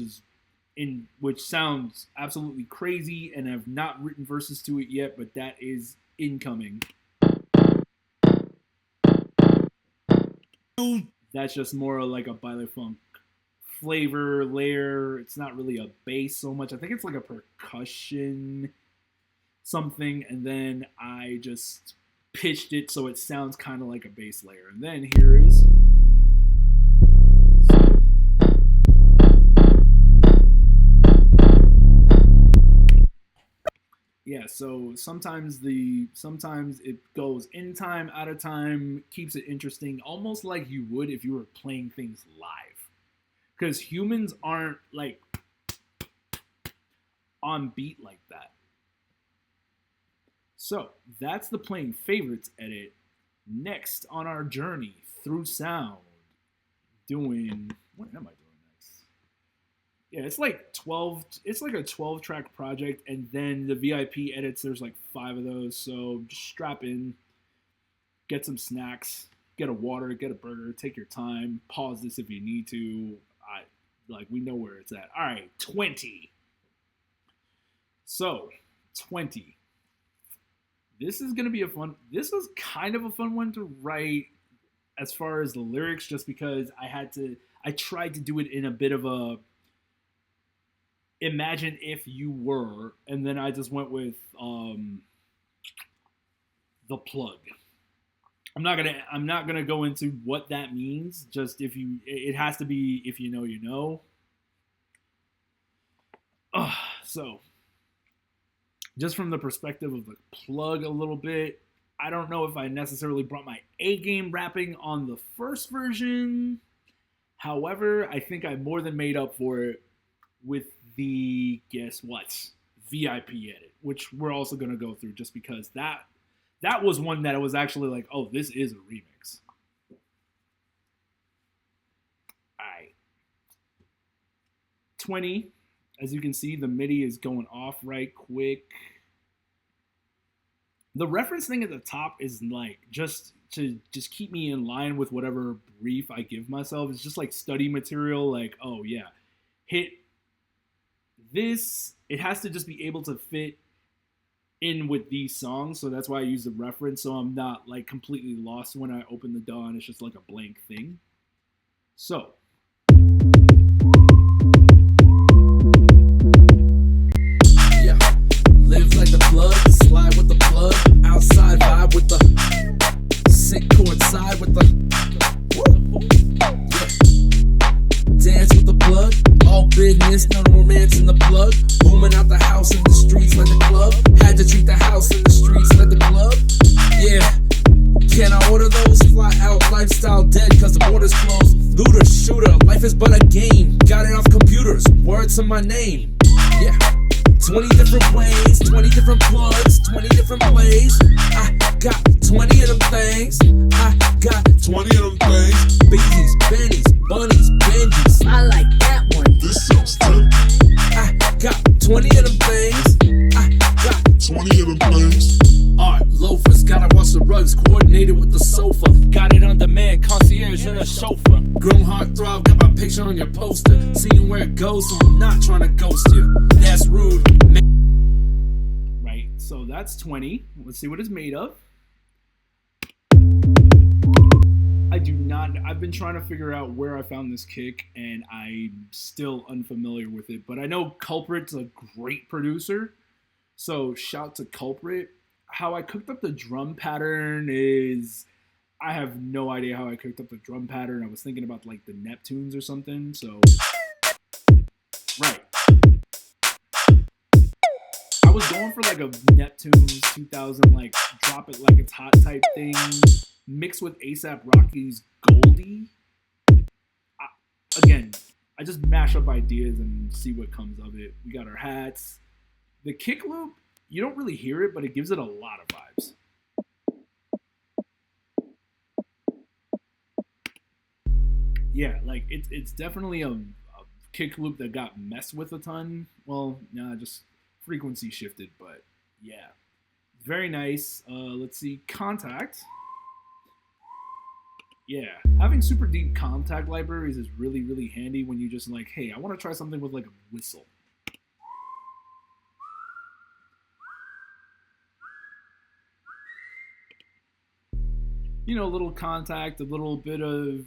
sounds absolutely crazy, and I've not written verses to it yet, but that is incoming. That's just more like a baile funk flavor layer. It's not really a bass so much. I think it's like a percussion something, and then I just pitched it so it sounds kind of like a bass layer. And then here is yeah, so sometimes it goes in time, out of time, keeps it interesting, almost like you would if you were playing things live. Because humans aren't like on beat like that. So that's the playing favorites edit. Next on our journey through sound, doing what am I doing? Yeah, it's like 12. It's like a 12-track project, and then the V.I.P edits. There's like 5 of those. So just strap in, get some snacks, get a water, get a burger. Take your time. Pause this if you need to. We know where it's at. All right, 20. So 20. This is gonna be a fun. This was kind of a fun one to write, as far as the lyrics, just because I tried to do it in a bit of a imagine if you were, and then I just went with the plug. I'm not gonna go into what that means. Just it has to be if you know, you know. So just from the perspective of the plug a little bit, I don't know if I necessarily brought my A game rapping on the first version. However, I think I more than made up for it with the guess what V.I.P edit, which we're also going to go through, just because that was one that I was actually like, oh, this is a remix. All right, 20. As you can see, the MIDI is going off right quick. The reference thing at the top is like just to keep me in line with whatever brief I give myself. It's just like study material. Like, oh yeah, hit this. It has to just be able to fit in with these songs. So that's why I use the reference. So I'm not like completely lost when I open the DAW and it's just like a blank thing. So. Live like the plug, slide with the plug, outside vibe with the sick chord side with the dance with the plug, all business, no romance in the plug, booming out the house in the streets like the club, had to treat the house in the streets like the club, yeah. Can I order those? Fly out, lifestyle dead cause the border's closed. Looter, shooter, life is but a game. Got it off computers, words to my name. Yeah, 20 different ways, 20 different plugs, 20 different plays. I got 20 of them things. I got 20 of them things. Beaties, bennies, bunnies, benjies. I like that one. This sounds good. I got 20 of them things. I got 20 of them things. Art loafers, gotta wash the rugs, coordinated with the sofa. Got it on demand, concierge and a chauffeur. Grown heart throb, got my picture on your poster. Seeing where it goes, so I'm not trying to ghost you. That's rude. Right, so that's 20. Let's see what it's made of. I've been trying to figure out where I found this kick, and I'm still unfamiliar with it. But I know Culprit's a great producer, so shout to Culprit. How I cooked up the drum pattern is, I have no idea how I cooked up the drum pattern. I was thinking about like the Neptunes or something, so. Right. I was going for like a Neptunes 2000, like drop it like it's hot type thing, mixed with A$AP Rocky's Goldie. Again, I just mash up ideas and see what comes of it. We got our hats. The kick loop You don't really hear it, but it gives it a lot of vibes. Yeah, like it's definitely a kick loop that got messed with a ton. Well, nah, just frequency shifted, but yeah, very nice. Let's see, Contact. Yeah, having super deep Contact libraries is really, really handy when you just like, hey, I want to try something with like a whistle. You know, a little Contact, a little bit of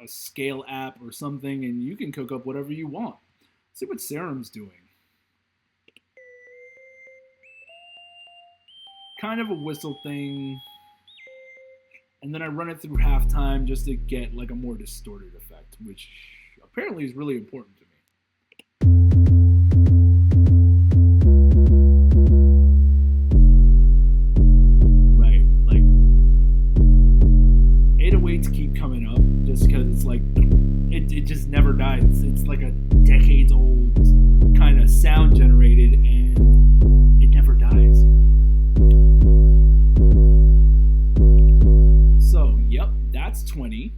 a scale app or something, and you can cook up whatever you want. Let's see what Serum's doing. Kind of a whistle thing. And then I run it through halftime just to get like a more distorted effect, which apparently is really important to me. Right, like 808s keep coming up just because it's like it just never dies. It's like a decades old kind of sound generated, and it never dies. So, yep, that's 20.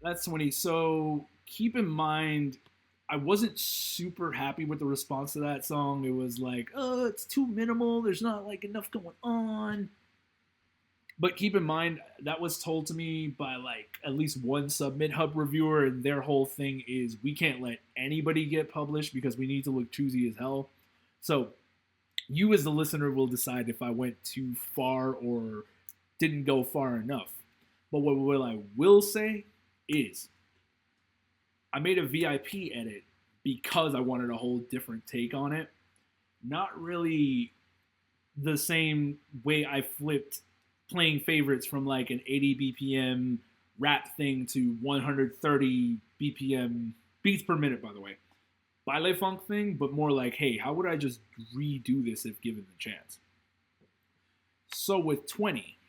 That's 20. So, keep in mind, I wasn't super happy with the response to that song. It was like, oh, it's too minimal. There's not like enough going on. But keep in mind, that was told to me by like at least one Submit Hub reviewer, and their whole thing is we can't let anybody get published because we need to look choosy as hell. So, you as the listener will decide if I went too far or didn't go far enough. But what I will say is I made a V.I.P edit because I wanted a whole different take on it. Not really the same way I flipped playing favorites from like an 80 BPM rap thing to 130 BPM beats per minute, by the way. Baile funk thing, but more like, hey, how would I just redo this if given the chance? So with 20,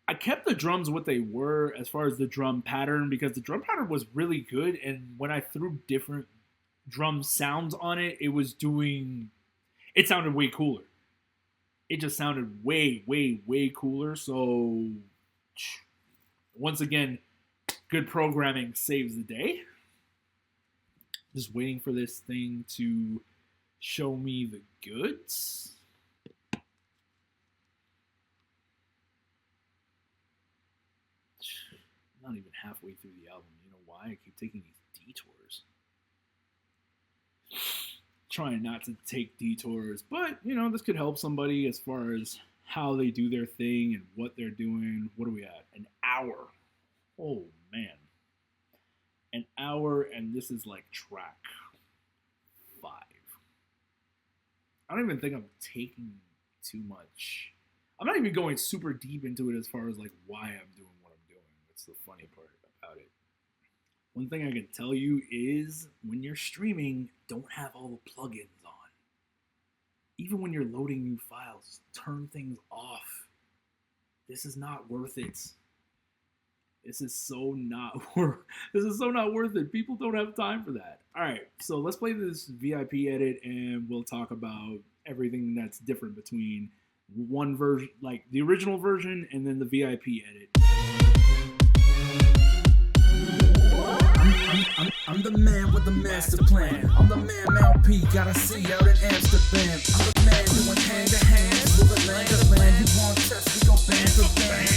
I kept the drums what they were as far as the drum pattern, because the drum pattern was really good, and when I threw different drum sounds on it, it sounded way cooler. It just sounded way, way, way cooler. So, once again, good programming saves the day. Just waiting for this thing to show me the goods. Not even halfway through the album. You know why? I keep taking these detours. Trying not to take detours, but you know, this could help somebody as far as how they do their thing and what they're doing. What are we at? An hour. Oh man. An hour, and this is like track 5. I don't even think I'm taking too much. I'm not even going super deep into it as far as like why I'm doing what I'm doing. That's the funny part about it. One thing I can tell you is when you're streaming, don't have all the plugins on. Even when you're loading new files, turn things off. This is not worth it. This is so not worth it. People don't have time for that. All right, so let's play this V.I.P edit, and we'll talk about everything that's different between one version, like the original version, and then the V.I.P edit. I'm the man with the master plan. I'm the man, Mal P, gotta see out in Amsterdam. I'm the man doing hand to hand, moving land to land. You want test, we go band to band.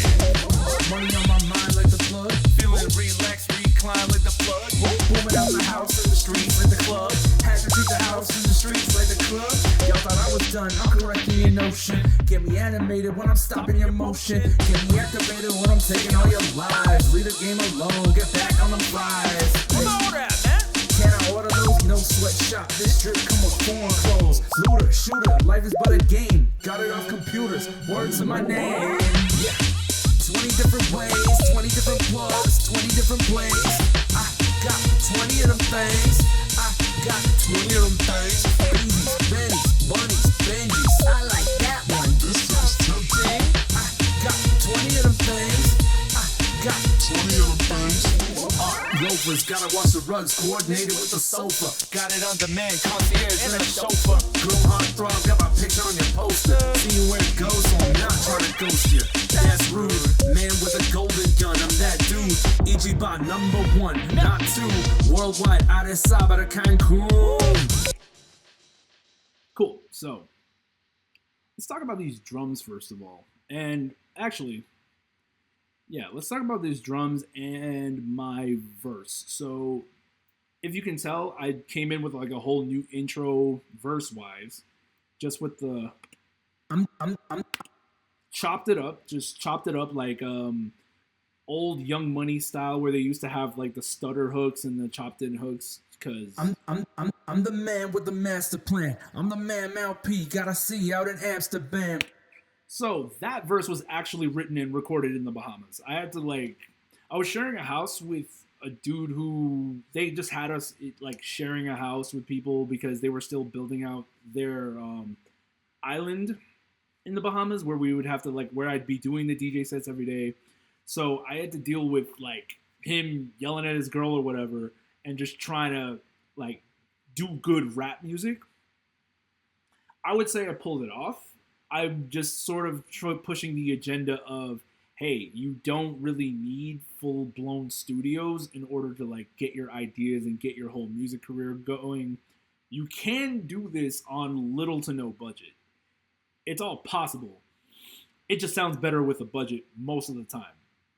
Money on my mind like the plug, feeling relaxed, recline like the plug. Booming out the house in the streets like the club. Had to treat the house in the streets like the club. Y'all thought I was done, I'm correcting your notion. Get me animated when I'm stopping your motion. Get me activated when I'm taking all your lives. Leave the game alone, get back on the prize. Can I order those? No sweatshop. This strip come with foreign clothes. Looter, shooter, life is but a game. Got it off computers. Words in my name. Yeah. 20 different ways, 20 different plugs, 20 different plays. I got 20 of them things. I got 20 of them things. Babies, bennies, bunnies, benjies. I like that one. This is tempting. I got 20 of them things. I got 20 of them things. Yo, sofas. Gotta wash the rugs, coordinated with the sofa. Got it on demand, concierge and a chauffeur. Girl heartthrob, got my picture on your poster. Seeing where it goes, so I'm not trying to ghost you. That's rude, man with a golden gun, I'm that dude. Ichiban #1, not 2. Worldwide, Addis Ababa to Cancun. Cool. So let's talk about these drums first of all. And actually, yeah, let's talk about these drums and my verse. So if you can tell, I came in with like a whole new intro verse-wise, just with the chopped it up like old Young Money style, where they used to have like the stutter hooks and the chopped in hooks. Cause I'm the man with the master plan. I'm the man Mal P, gotta see out in Amsterdam. So that verse was actually written and recorded in the Bahamas. I was sharing a house with a dude who they just had us like sharing a house with people because they were still building out their island in the Bahamas where we would have to where I'd be doing the DJ sets every day. So I had to deal with like him yelling at his girl or whatever and just trying to like do good rap music. I would say I pulled it off. I'm just sort of pushing the agenda of, hey, you don't really need full-blown studios in order to like get your ideas and get your whole music career going. You can do this on little to no budget. It's all possible. It just sounds better with a budget most of the time.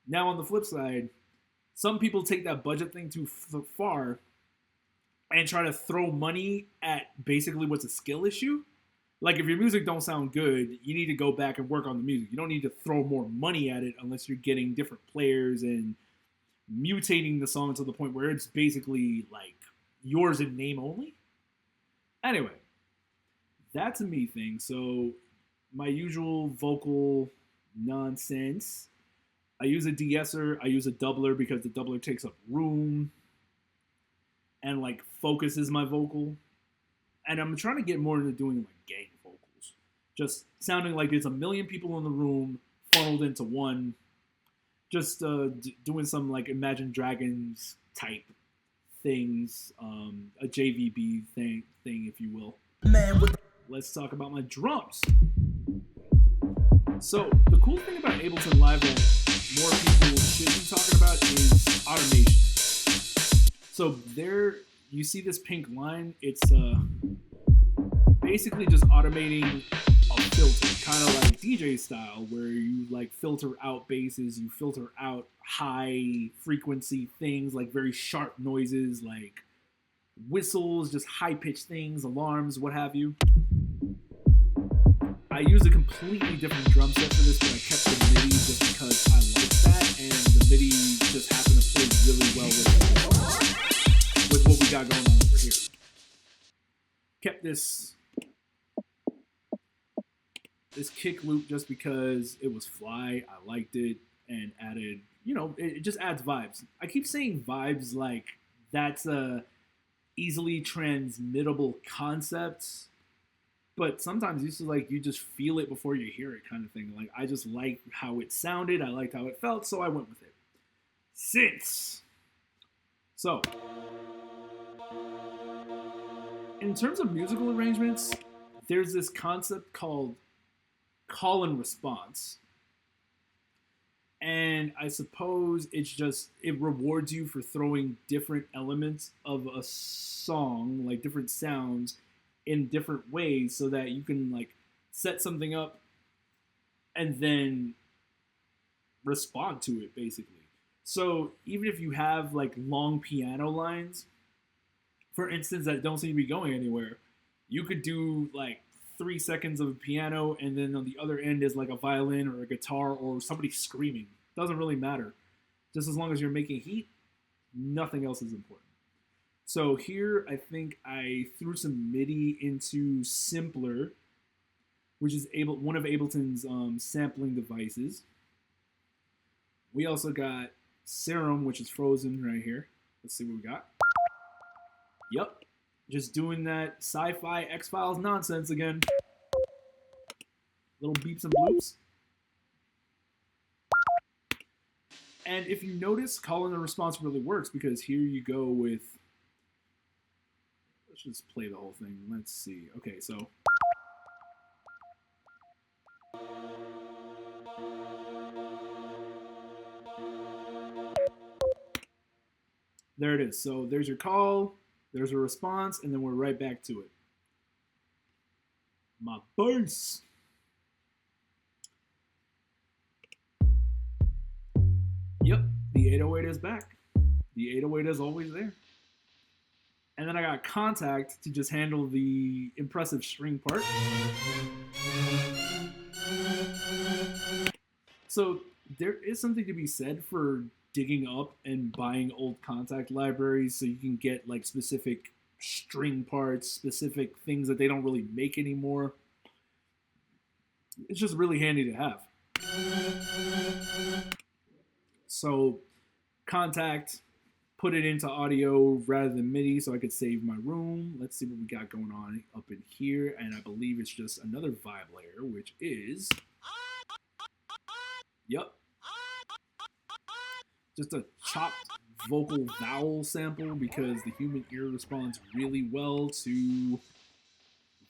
Now on the flip side, some people take that budget thing too far and try to throw money at basically what's a skill issue. Like if your music don't sound good, you need to go back and work on the music. You don't need to throw more money at it unless you're getting different players and mutating the song to the point where it's basically like yours in name only. Anyway, that's a me thing. So my usual vocal nonsense. I use a de-esser. I use a doubler because the doubler takes up room and like focuses my vocal. And I'm trying to get more into doing like gang vocals. Just sounding like there's a million people in the room funneled into one. Just doing some like Imagine Dragons type things. A JVB thing, if you will. Let's talk about my drums. So the cool thing about Ableton Live that more people should be talking about is automation. So there, you see this pink line. It's basically just automating a filter, kind of like DJ style, where you like filter out basses, you filter out high frequency things like very sharp noises, like whistles, just high pitched things, alarms, what have you. I used a completely different drum set for this, but I kept the MIDI just because I like that, and the MIDI just happened to play really well with what we got going on over here. Kept this kick loop just because it was fly, I liked it, and added, it just adds vibes. I keep saying vibes like that's a easily transmittable concept, but sometimes you just feel it before you hear it kind of thing. Like, I just like how it sounded, I liked how it felt, so I went with it. Synths. So, in terms of musical arrangements, there's this concept called call and response. And I suppose it rewards you for throwing different elements of a song, like different sounds, in different ways so that you can like set something up and then respond to it basically. So even if you have like long piano lines, for instance, that don't seem to be going anywhere, you could do like 3 seconds of a piano and then on the other end is like a violin or a guitar or somebody screaming. Doesn't really matter. Just as long as you're making heat, nothing else is important. So here, I think I threw some MIDI into Simpler, which is one of Ableton's sampling devices. We also got Serum, which is frozen right here. Let's see what we got. Yep, just doing that sci-fi X-Files nonsense again. Little beeps and bloops. And if you notice, call and response really works because here you go with. Let's just play the whole thing. Let's see. Okay, so. There it is. So there's your call, there's a response, and then we're right back to it. My bass. Yep, the 808 is back. The 808 is always there. And then I got Contact to just handle the impressive string part. So there is something to be said for digging up and buying old Contact libraries so you can get like specific string parts, specific things that they don't really make anymore. It's just really handy to have. So Contact, put it into audio rather than MIDI so I could save my room. Let's see what we got going on up in here. And I believe it's just another vibe layer, which is... Yep. Just a chopped vocal vowel sample because the human ear responds really well to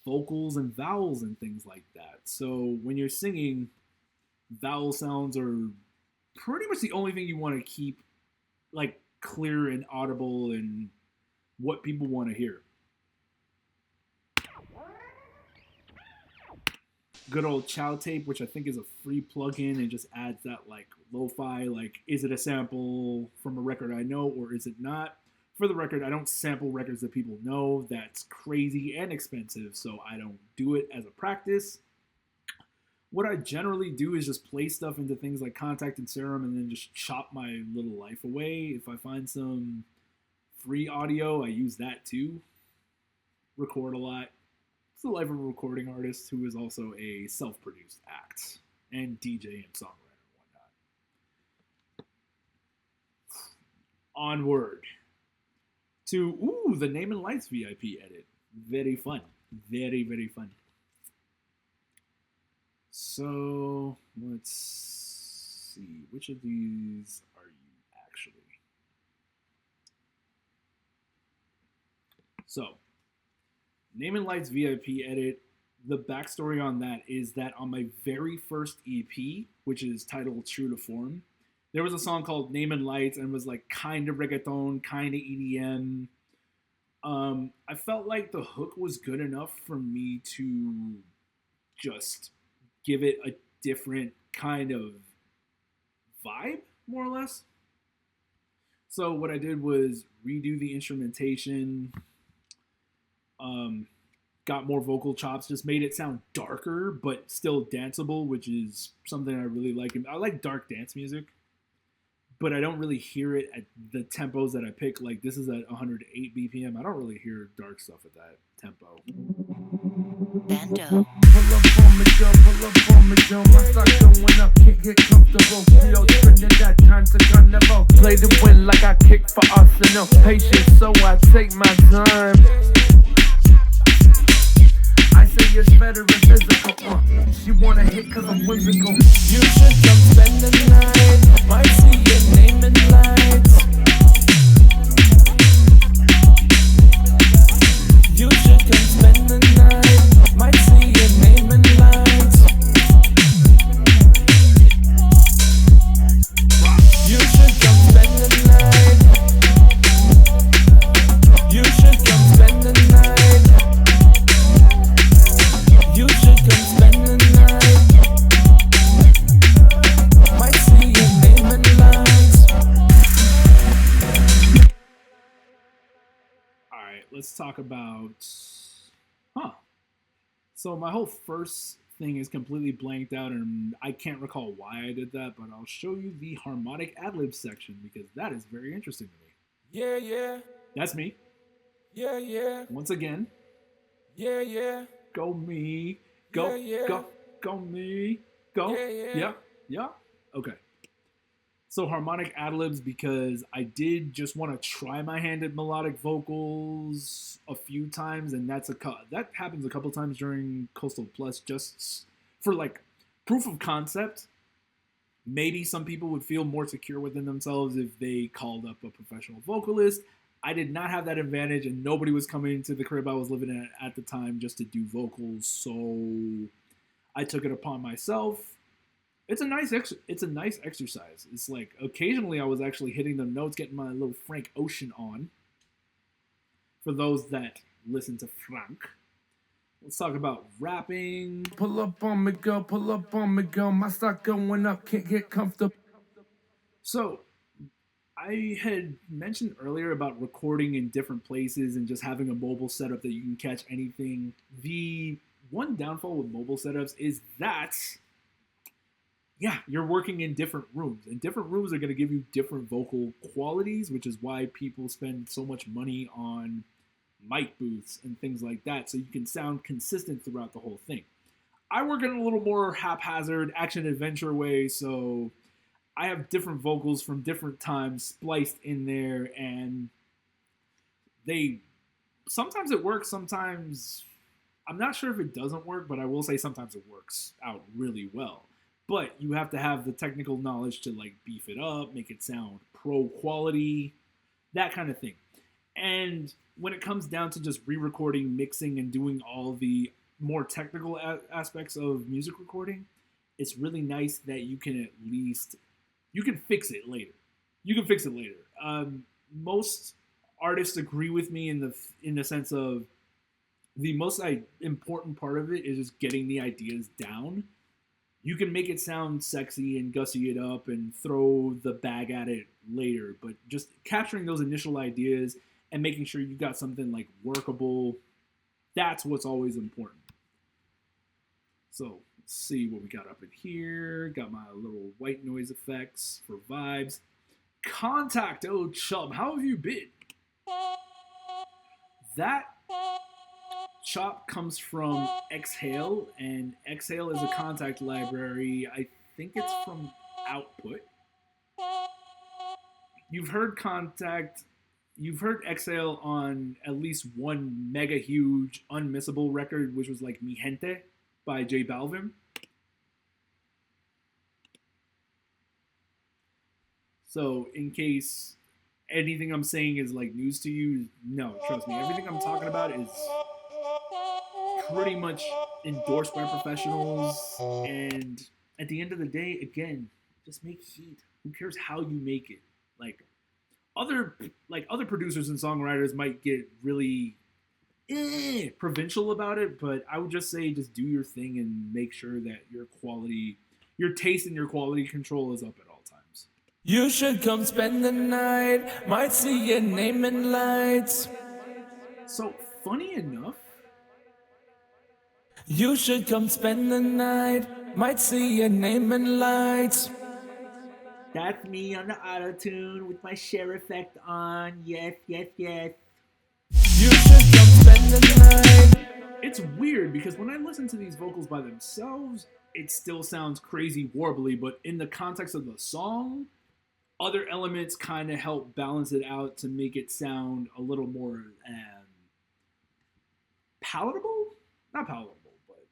vocals and vowels and things like that. So when you're singing, vowel sounds are pretty much the only thing you want to keep like clear and audible and what people want to hear. Good old Chow Tape, which I think is a free plugin and just adds that like lo-fi, like is it a sample from a record I know or is it not? For the record, I don't sample records that people know. That's crazy and expensive, so I don't do it as a practice. What I generally do is just play stuff into things like Contact and Serum and then just chop my little life away. If I find some free audio, I use that too. Record a lot. It's the life of a recording artist who is also a self-produced act and DJ and songwriter and whatnot. Onward to, the Name and Lights VIP edit. Very fun. Very, very fun. So, let's see. Which of these are you actually? So, Name and Lights VIP edit. The backstory on that is that on my very first EP, which is titled True to Form, there was a song called Name and Lights and it was like kind of reggaeton, kind of EDM. I felt like the hook was good enough for me to just give it a different kind of vibe, more or less. So what I did was redo the instrumentation, got more vocal chops, just made it sound darker, but still danceable, which is something I really like. I like dark dance music, but I don't really hear it at the tempos that I pick. Like this is at 108 BPM. I don't really hear dark stuff at that tempo. Bandeauxx. Pull up on me, girl, pull up on me, girl. My stock going up, can't get comfortable. Creole Trinidad, time to carnival. Play the win like I kick for Arsenal. Patience, so I take my time. I say it's better and physical. She wanna hit cause I'm whimsical. You should come spend the night. Might see your name in lights. You should come spend the night. Might see your name in lights. You should come spend the night. You should come spend the night. You should come spend the night. Might see your name in lights. Alright, let's talk about... So my whole first thing is completely blanked out and I can't recall why I did that, but I'll show you the harmonic ad-lib section because that is very interesting to me. Yeah, yeah. That's me. Yeah, yeah. Once again. Yeah, yeah. Go me. Go, Yeah, yeah. go me. Go. Yeah, yeah. Yeah, yeah. Okay. So harmonic ad-libs because I did just want to try my hand at melodic vocals a few times, and that happens a couple times during Coastal Plus just for like proof of concept. Maybe some people would feel more secure within themselves if they called up a professional vocalist. I did not have that advantage, and nobody was coming to the crib I was living in at the time just to do vocals. So I took it upon myself. It's a nice exercise. It's like occasionally I was actually hitting the notes, getting my little Frank Ocean on. For those that listen to Frank. Let's talk about rapping. Pull up on me, girl, pull up on me, girl. My stock going up, can't get comfortable. So, I had mentioned earlier about recording in different places and just having a mobile setup that you can catch anything. The one downfall with mobile setups is that, yeah, you're working in different rooms. And different rooms are going to give you different vocal qualities, which is why people spend so much money on mic booths and things like that, so you can sound consistent throughout the whole thing. I work in a little more haphazard action-adventure way, so I have different vocals from different times spliced in there, and sometimes it works, sometimes I'm not sure if it doesn't work, but I will say sometimes it works out really well. But you have to have the technical knowledge to like beef it up, make it sound pro quality, that kind of thing. And when it comes down to just re-recording, mixing, and doing all the more technical aspects of music recording, it's really nice that you can at least, you can fix it later. Most artists agree with me in the sense of the most important part of it is just getting the ideas down. You can make it sound sexy and gussy it up and throw the bag at it later, but just capturing those initial ideas and making sure you got something like workable, that's what's always important. So let's see what we got up in here. Got my little white noise effects for vibes. Contact, oh chub, how have you been? That chop comes from Exhale, and Exhale is a Contact library. I think it's from Output. You've heard Exhale on at least one mega huge unmissable record, which was like Mi Gente by J Balvin. So in case anything I'm saying is like news to you, no, trust me, everything I'm talking about is pretty much endorsed by professionals, and at the end of the day, again, just make heat. Who cares how you make it? Like other producers and songwriters might get really provincial about it, but I would just say just do your thing and make sure that your taste and your quality control is up at all times. You should come spend the night, might see your name in lights. So, funny enough, you should come spend the night, might see your name in lights. That's me on the auto-tune with my share effect on. Yes, yes, yes. You should come spend the night. It's weird because when I listen to these vocals by themselves, it still sounds crazy warbly, but in the context of the song, other elements kind of help balance it out to make it sound a little more palatable? Not palatable, but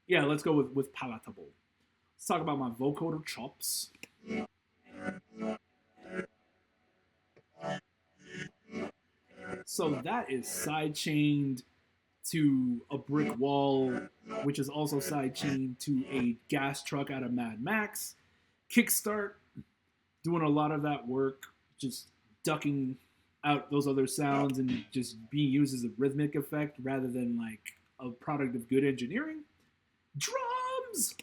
yeah, let's go with palatable. Let's talk about my vocoder chops. So that is sidechained to a brick wall, which is also sidechained to a gas truck out of Mad Max. Kickstart, doing a lot of that work, just ducking out those other sounds and just being used as a rhythmic effect rather than like a product of good engineering. Drums!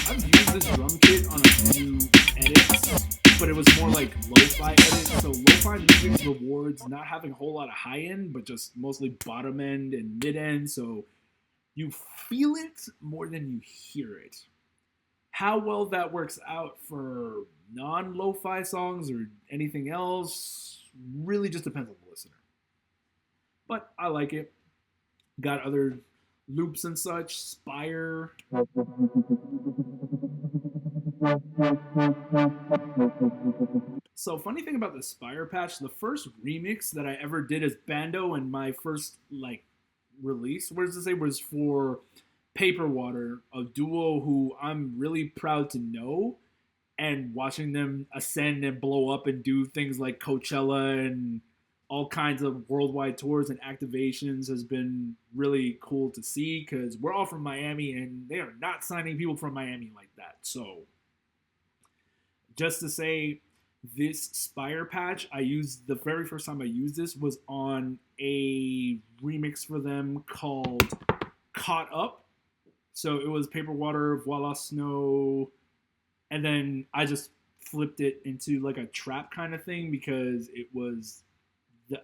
I've used this drum kit on a few edits, but it was more like lo-fi edits. So lo-fi music rewards not having a whole lot of high end, but just mostly bottom end and mid end. So you feel it more than you hear it. How well that works out for non-lo-fi songs or anything else really just depends on the listener. But I like it. Got other loops and such, Spire. So funny thing about the Spire patch, the first remix that I ever did as Bandeauxx and my first like release. What does it say? Was for Paper Water, a duo who I'm really proud to know, and watching them ascend and blow up and do things like Coachella and all kinds of worldwide tours and activations has been really cool to see, because we're all from Miami and they are not signing people from Miami like that. So just to say, this Spire patch I used, the very first time I used this was on a remix for them called Caught Up. So it was Paper Water, Voila Snow, and then I just flipped it into like a trap kind of thing because it was the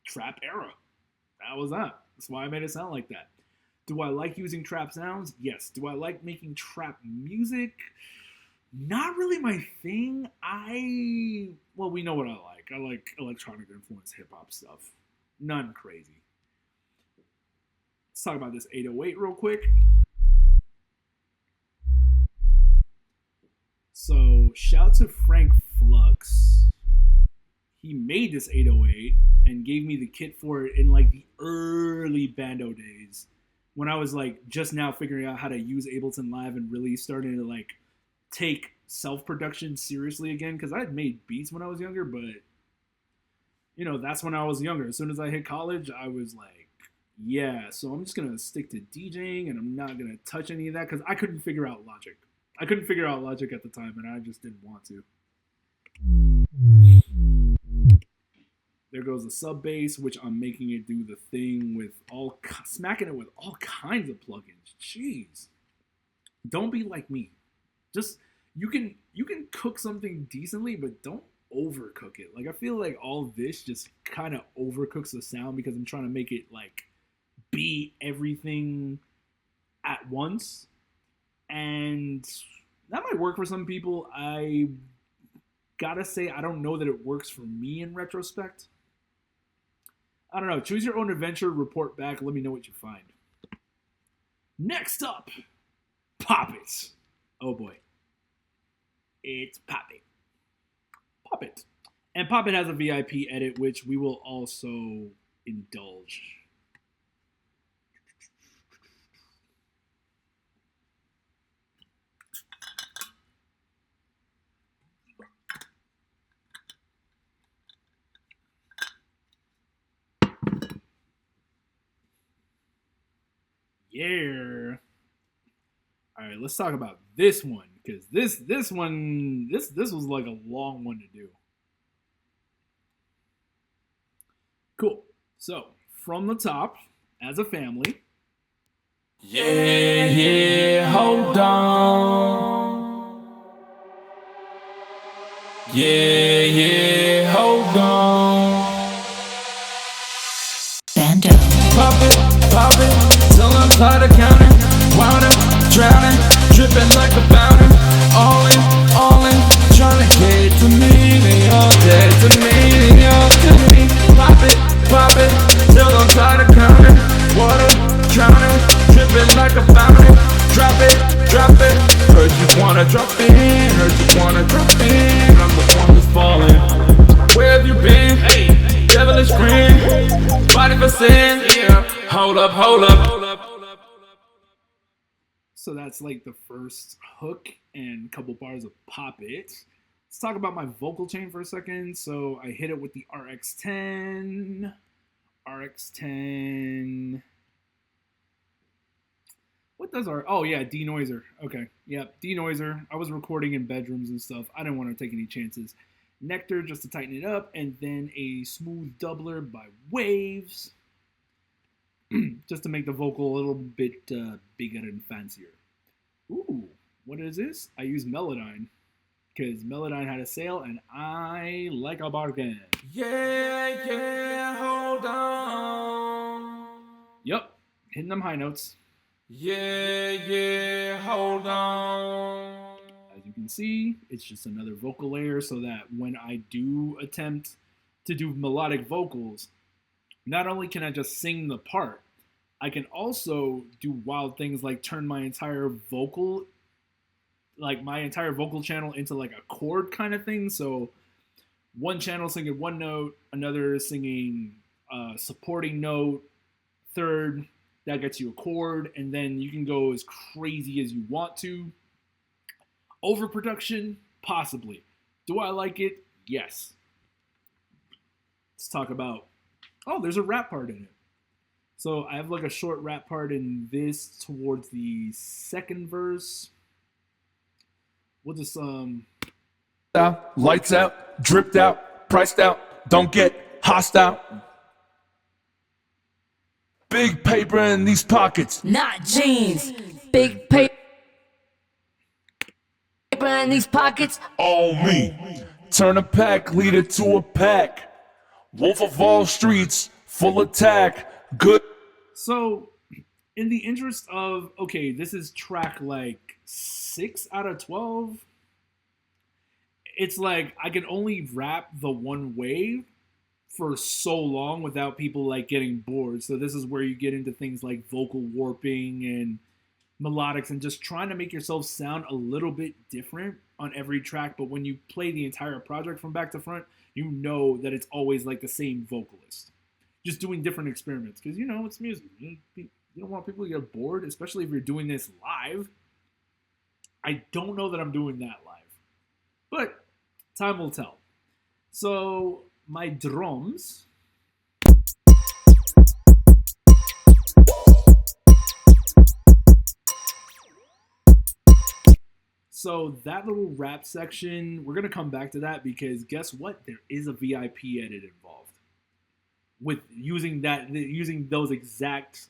trap era. That was that. That's why I made it sound like that. Do I like using trap sounds? Yes. Do I like making trap music? Not really my thing. Well, we know what I like. I like electronic influence hip hop stuff. None crazy. Let's talk about this 808 real quick. So, shout to Frank Flux. He made this 808 and gave me the kit for it in like the early Bandeauxx days, when I was like just now figuring out how to use Ableton Live and really starting to like take self-production seriously again, because I had made beats when I was younger, but you know, that's when I was younger. As soon as I hit college, I was like, yeah, so I'm just gonna stick to DJing and I'm not gonna touch any of that, because I couldn't figure out Logic. I couldn't figure out Logic at the time, and I just didn't want to. There goes the sub bass, which I'm making it do the thing with smacking it with all kinds of plugins. Jeez, don't be like me. Just you can cook something decently, but don't overcook it. Like I feel like all this just kind of overcooks the sound because I'm trying to make it like be everything at once, and that might work for some people. I gotta say, I don't know that it works for me in retrospect. I don't know. Choose your own adventure. Report back. Let me know what you find. Next up, Pop It. Oh boy. It's Pop It. Pop It. And Pop It has a V.I.P edit, which we will also indulge. Yeah. All right, let's talk about this one, because this was like a long one to do. Cool. So from the top, as a family. Yeah, hold on. Yeah, hold on. Bandeauxx. Pop it, till I'm tired of counting. Wound up, drowning, dripping like a fountain. All in, trying to get to me. They all dead to me, they all to me. Pop it, till I'm tired of counting. Water, drowning, dripping like a fountain. Drop it, heard you wanna drop in, I'm the one that's falling. Where have you been? Hey, devilish grin, body for sin, yeah. Hold up. So that's like the first hook and a couple bars of Pop It. Let's talk about my vocal chain for a second. So I hit it with the RX10. What does oh yeah, denoiser. Okay, yep, denoiser. I was recording in bedrooms and stuff. I didn't want to take any chances. Nectar just to tighten it up, and then a smooth doubler by Waves, just to make the vocal a little bit bigger and fancier. Ooh, what is this? I use Melodyne, because Melodyne had a sale, and I like a bargain. Yeah, hold on. Yep, hitting them high notes. Yeah, hold on. As you can see, it's just another vocal layer so that when I do attempt to do melodic vocals, not only can I just sing the part, I can also do wild things like turn my entire vocal channel into like a chord kind of thing. So one channel singing one note, another singing supporting note, third, that gets you a chord, and then you can go as crazy as you want to. Overproduction, possibly. Do I like it? Yes. Let's talk about, oh, there's a rap part in it. So I have like a short rap part in this towards the second verse. We'll just Lights out, dripped out, priced out, don't get hostile. Big paper in these pockets. Not jeans. Big paper in these pockets. All me. Turn a pack leader to a pack. Wolf of all streets, full attack. Good. So, in the interest of, okay, this is track like 6 out of 12. It's like I can only rap the one way for so long without people like getting bored. So this is where you get into things like vocal warping and melodics and just trying to make yourself sound a little bit different on every track. But when you play the entire project from back to front, you know that it's always like the same vocalist, just doing different experiments. Because, you know, it's music. You don't want people to get bored, especially if you're doing this live. I don't know that I'm doing that live, but time will tell. So my drums. So that little rap section, we're going to come back to that because guess what? There is a V.I.P edit involved with using that exact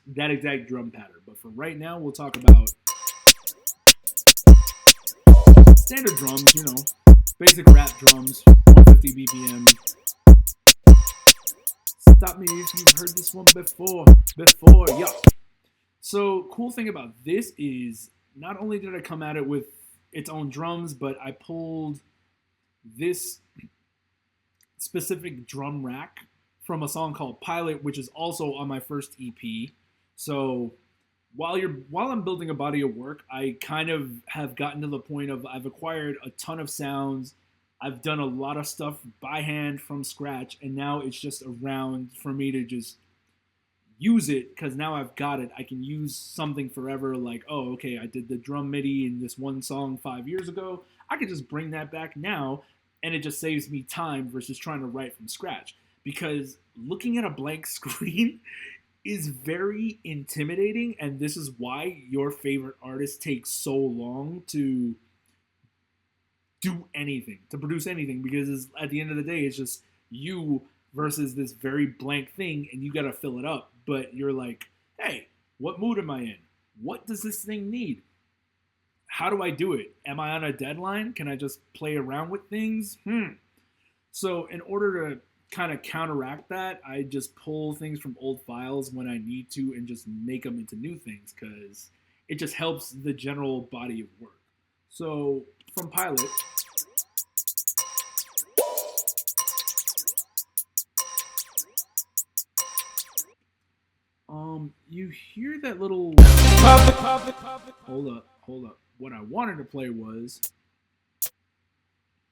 drum pattern. But for right now, we'll talk about standard drums, you know, basic rap drums, 150 BPM. Stop me if you've heard this one before, yeah. So cool thing about this is not only did I come at it with its own drums, but I pulled this specific drum rack from a song called Pilot, which is also on my first EP. So while I'm building a body of work, I kind of have gotten to the point of I've acquired a ton of sounds. I've done a lot of stuff by hand from scratch, and now it's just around for me to just use it because now I've got it. I can use something forever, like, oh, okay, I did the drum MIDI in this one song 5 years ago. I could just bring that back now, and it just saves me time versus trying to write from scratch. Because looking at a blank screen is very intimidating, and this is why your favorite artist takes so long to do anything, to produce anything, because at the end of the day, it's just you versus this very blank thing, and you got to fill it up. But you're like, hey, what mood am I in? What does this thing need? How do I do it? Am I on a deadline? Can I just play around with things? So in order to kind of counteract that, I just pull things from old files when I need to and just make them into new things because it just helps the general body of work. So from Pilot, you hear that little hold up. What I wanted to play was,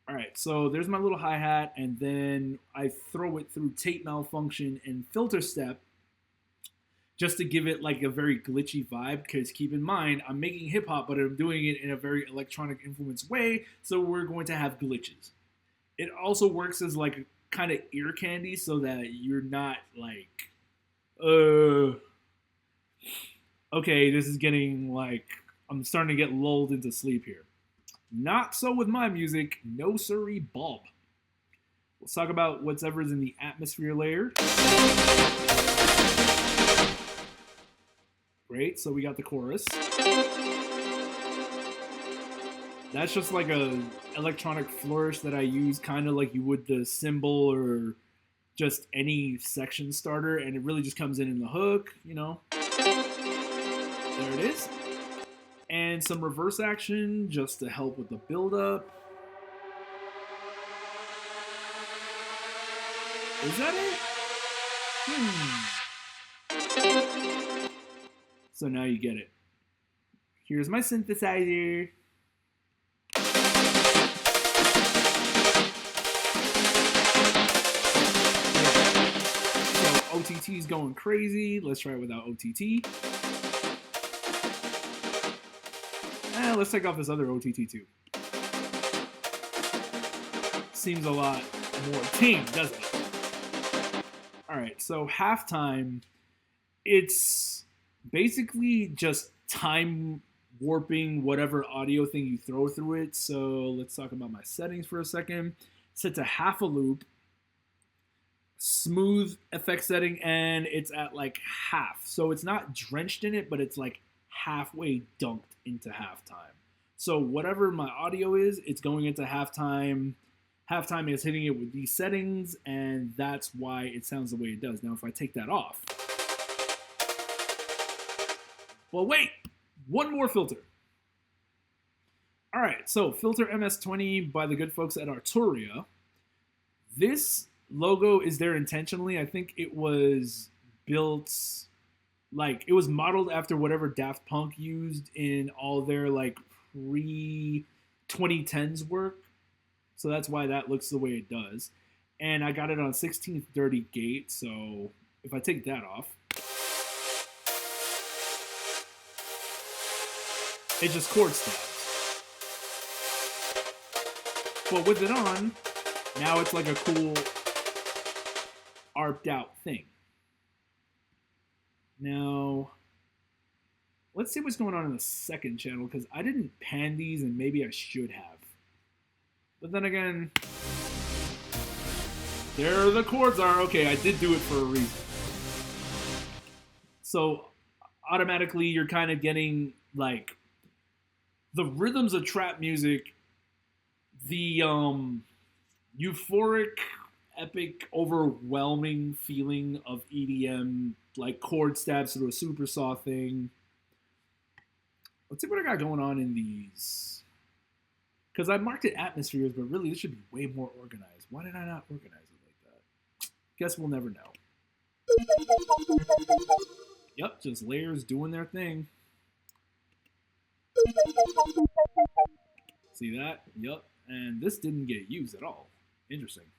all right, so there's my little hi-hat, and then I throw it through tape malfunction and filter step just to give it like a very glitchy vibe, because keep in mind, I'm making hip-hop, but I'm doing it in a very electronic influenced way, so we're going to have glitches. It also works as like kind of ear candy so that you're not like, okay, this is getting like, I'm starting to get lulled into sleep here. Not so with my music, no siree, Bob. Let's talk about whatever's in the atmosphere layer. Great, so we got the chorus. That's just like a electronic flourish that I use kind of like you would the cymbal or just any section starter, and it really just comes in the hook, you know. There it is. And some reverse action just to help with the build-up. Is that it? So now you get it. Here's my synthesizer. So OTT's going crazy. Let's try it without OTT. And let's take off this other OTT too. Seems a lot more tame, doesn't it? Alright, so halftime, it's basically just time warping whatever audio thing you throw through it. So let's talk about my settings for a second. Set to half a loop, smooth effect setting, and it's at like half. So it's not drenched in it, but it's like halfway dunked into halftime. So whatever my audio is, it's going into halftime. Halftime is hitting it with these settings, and that's why it sounds the way it does. Now, if I take that off, well, wait, one more filter. All right, so filter MS20 by the good folks at Arturia. This logo is there intentionally. I think it was built, like, it was modeled after whatever Daft Punk used in all their, like, pre-2010s work. So that's why that looks the way it does. And I got it on 16th Dirty Gate, so if I take that off, it just chord stabs. But with it on, now it's like a cool arped out thing. Now, let's see what's going on in the second channel, because I didn't pan these and maybe I should have. But then again, there the chords are. Okay, I did do it for a reason. So automatically you're kind of getting like the rhythms of trap music, the euphoric, epic, overwhelming feeling of EDM, like chord stabs through a supersaw thing. Let's see what I got going on in these. Because I marked it atmospheres, but really this should be way more organized. Why did I not organize it like that? Guess we'll never know. Yep, just layers doing their thing. See that? Yep. And this didn't get used at all. Interesting.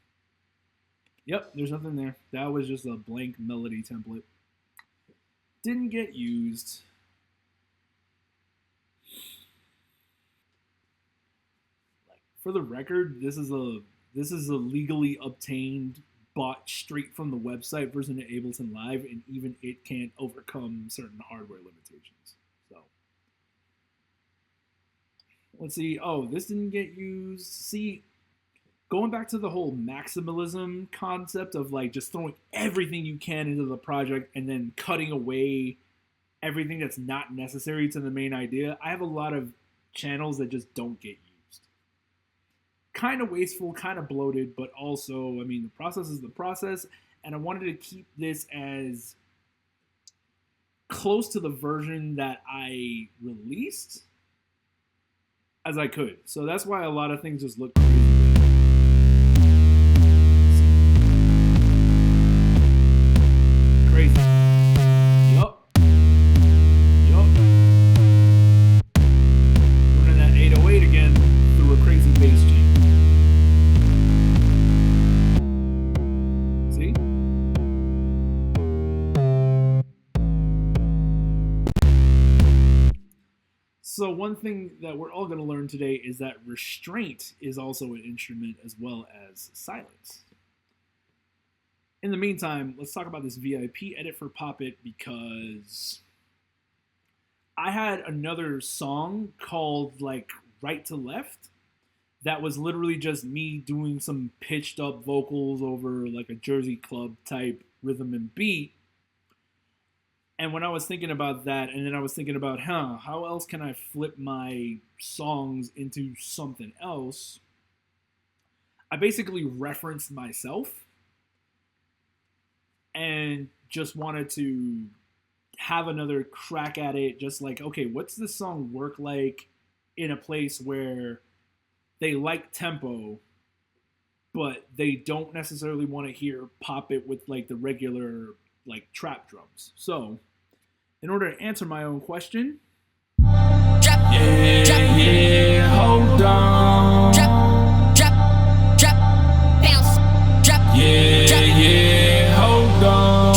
Yep, there's nothing there. That was just a blank melody template. Didn't get used. For the record, this is a legally obtained, bought straight from the website version of Ableton Live, and even it can't overcome certain hardware limitations. So let's see. Oh, this didn't get used. See, going back to the whole maximalism concept of like just throwing everything you can into the project and then cutting away everything that's not necessary to the main idea. I have a lot of channels that just don't get used. Kind of wasteful, kind of bloated, but also, I mean, the process is the process, and I wanted to keep this as close to the version that I released as I could. So that's why a lot of things just look crazy. Crazy. Yup. Running that 808 again through a crazy bass chain. So one thing that we're all going to learn today is that restraint is also an instrument as well as silence. In the meantime, let's talk about this V.I.P edit for Pop It, because I had another song called like Right to Left that was literally just me doing some pitched up vocals over like a Jersey Club type rhythm and beat. And when I was thinking about that, and then I was thinking about, how else can I flip my songs into something else? I basically referenced myself and just wanted to have another crack at it. Just like, okay, what's this song work like in a place where they like tempo, but they don't necessarily want to hear Pop It with like the regular like trap drums. So in order to answer my own question, Yeah, hold on. Bounce, Yeah, hold on.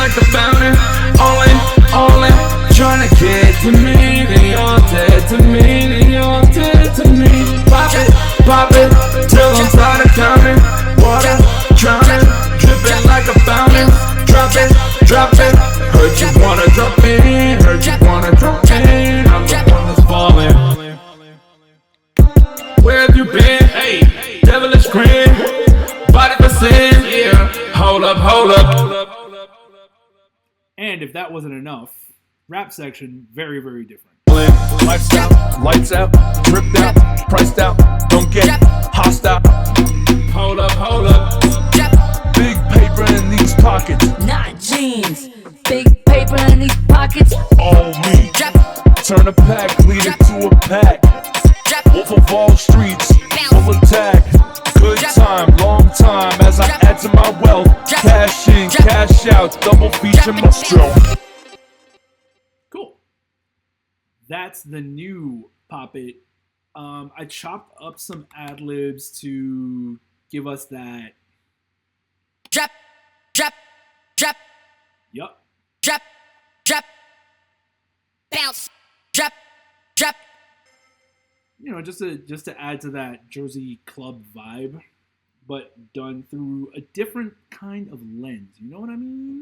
like a fountain. All in, trying to get to me. They all dead to me, they all dead to me. Pop it, till I'm tired of counting. Water, drowning, dripping like a fountain. Drop it, heard you wanna drop in. Heard you wanna drop in. I'm the one that's falling. Where have you been? Hey, devilish grin, body for sin, yeah. Hold up. And if that wasn't enough, rap section, very, very different. Lifestyle, lights out, dripped out, priced out, don't get hostile. Hold up. Big paper in these pockets, Not jeans. Big paper in these pockets. all me. Turn a pack, lead it to a pack. Wolf of all streets, full attack. Good time, long time, as I add to my wealth. Cash in, cash out, double feature my stroke. Cool. That's the new Pop It. I chopped up some ad libs to give us that. Drop. Yup. Drop. Bounce. Drop. You know, just to add to that Jersey club vibe, but done through a different kind of lens. You know what I mean?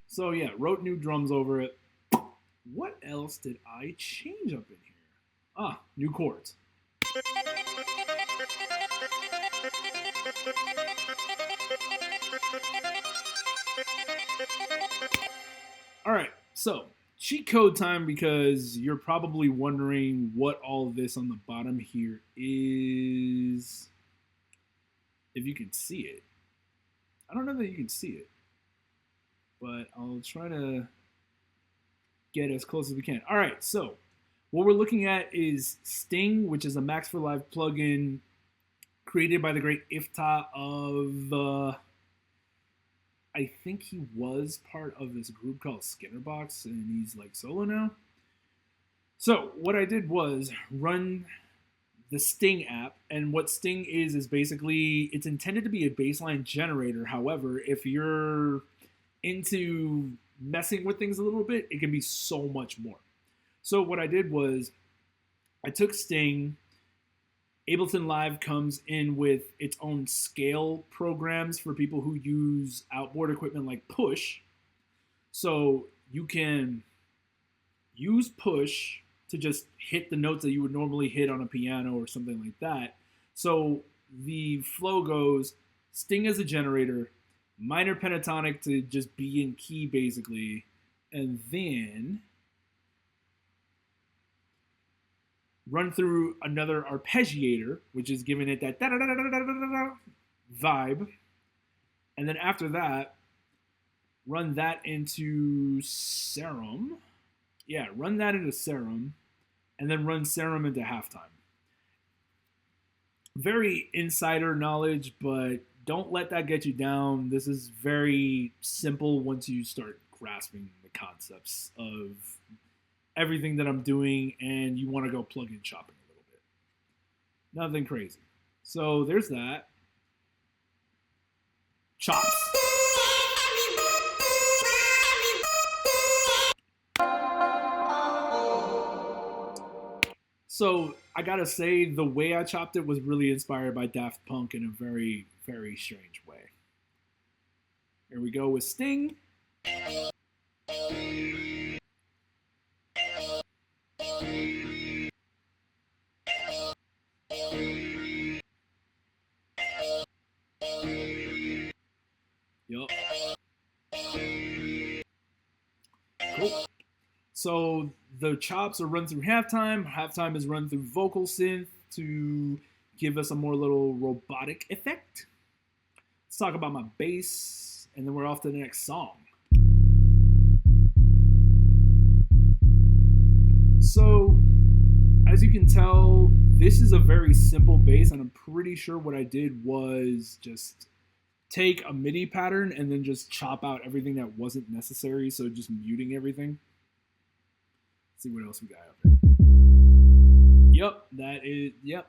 So yeah, wrote new drums over it. What else did I change up in here? New chords. All right, so cheat code time, because you're probably wondering what all this on the bottom here is. If you can see it. I don't know that you can see it, but I'll try to get as close as we can. All right, so what we're looking at is Sting, which is a Max for Live plugin created by the great Ifta of, I think he was part of this group called Skinnerbox, and he's like solo now. So what I did was run the Sting app, and what Sting is basically, it's intended to be a baseline generator. However, if you're into messing with things a little bit, it can be so much more. So what I did was I took Sting. Ableton Live comes in with its own scale programs for people who use outboard equipment like Push. So you can use Push to just hit the notes that you would normally hit on a piano or something like that. So the flow goes Sting as a generator, minor pentatonic to just be in key basically, and then run through another arpeggiator, which is giving it that vibe. And then after that, run that into Serum. Yeah, run that into Serum. And then run Serum into Halftime. Very insider knowledge, but don't let that get you down. This is very simple once you start grasping the concepts of everything that I'm doing and you want to go plug-in shopping a little bit. Nothing crazy. So there's that. Chops. So I gotta say, the way I chopped it was really inspired by Daft Punk in a very, very strange way. Here we go with Sting. Yup. Cool. So the chops are run through halftime. Halftime is run through vocal synth to give us a more little robotic effect. Let's talk about my bass, and then we're off to the next song. So, as you can tell, this is a very simple bass, and I'm pretty sure what I did was just take a MIDI pattern and then just chop out everything that wasn't necessary, so just muting everything. Let's see what else we got up here. Yep,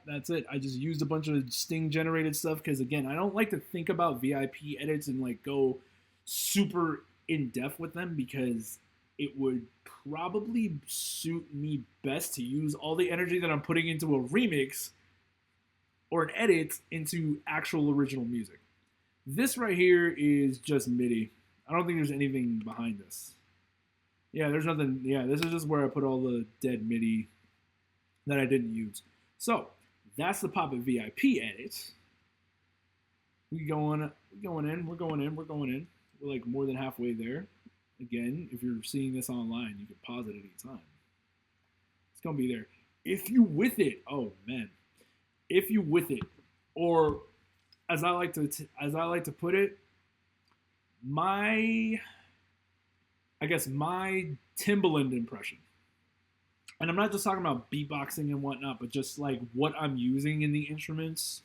that's it. I just used a bunch of Sting generated stuff because again, I don't like to think about VIP edits and like go super in depth with them because it would probably suit me best to use all the energy that I'm putting into a remix or an edit into actual original music. This right here is just MIDI. I don't think there's anything behind this. Yeah, there's nothing. Yeah, this is just where I put all the dead MIDI that I didn't use. So that's the Pop It VIP edit. We're going in. We're like more than halfway there. Again, if you're seeing this online, you can pause it at any time. It's gonna be there. If you with it, oh man, if you with it, or as I like to put it, my Timbaland impression. And I'm not just talking about beatboxing and whatnot, but just like what I'm using in the instruments.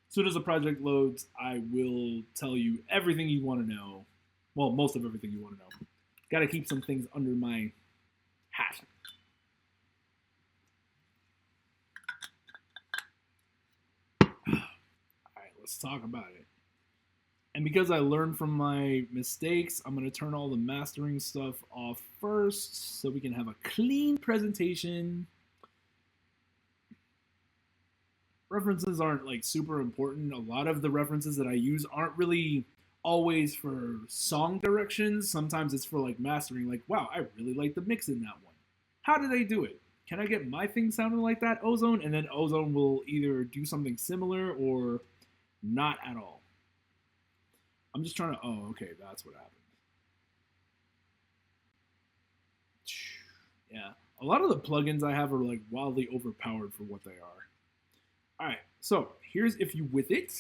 As soon as the project loads, I will tell you everything you want to know. Well, most of everything you want to know. Got to keep some things under my hat. All right, let's talk about it. And because I learned from my mistakes, I'm going to turn all the mastering stuff off first so we can have a clean presentation. References aren't like super important. A lot of the references that I use aren't really always for song directions. Sometimes it's for like mastering, like, wow, I really like the mix in that one. How do they do it? Can I get my thing sounding like that, Ozone? And then Ozone will either do something similar or not at all. I'm just trying to, oh, okay, that's what happened. Yeah, a lot of the plugins I have are like wildly overpowered for what they are. All right, so here's If You With It.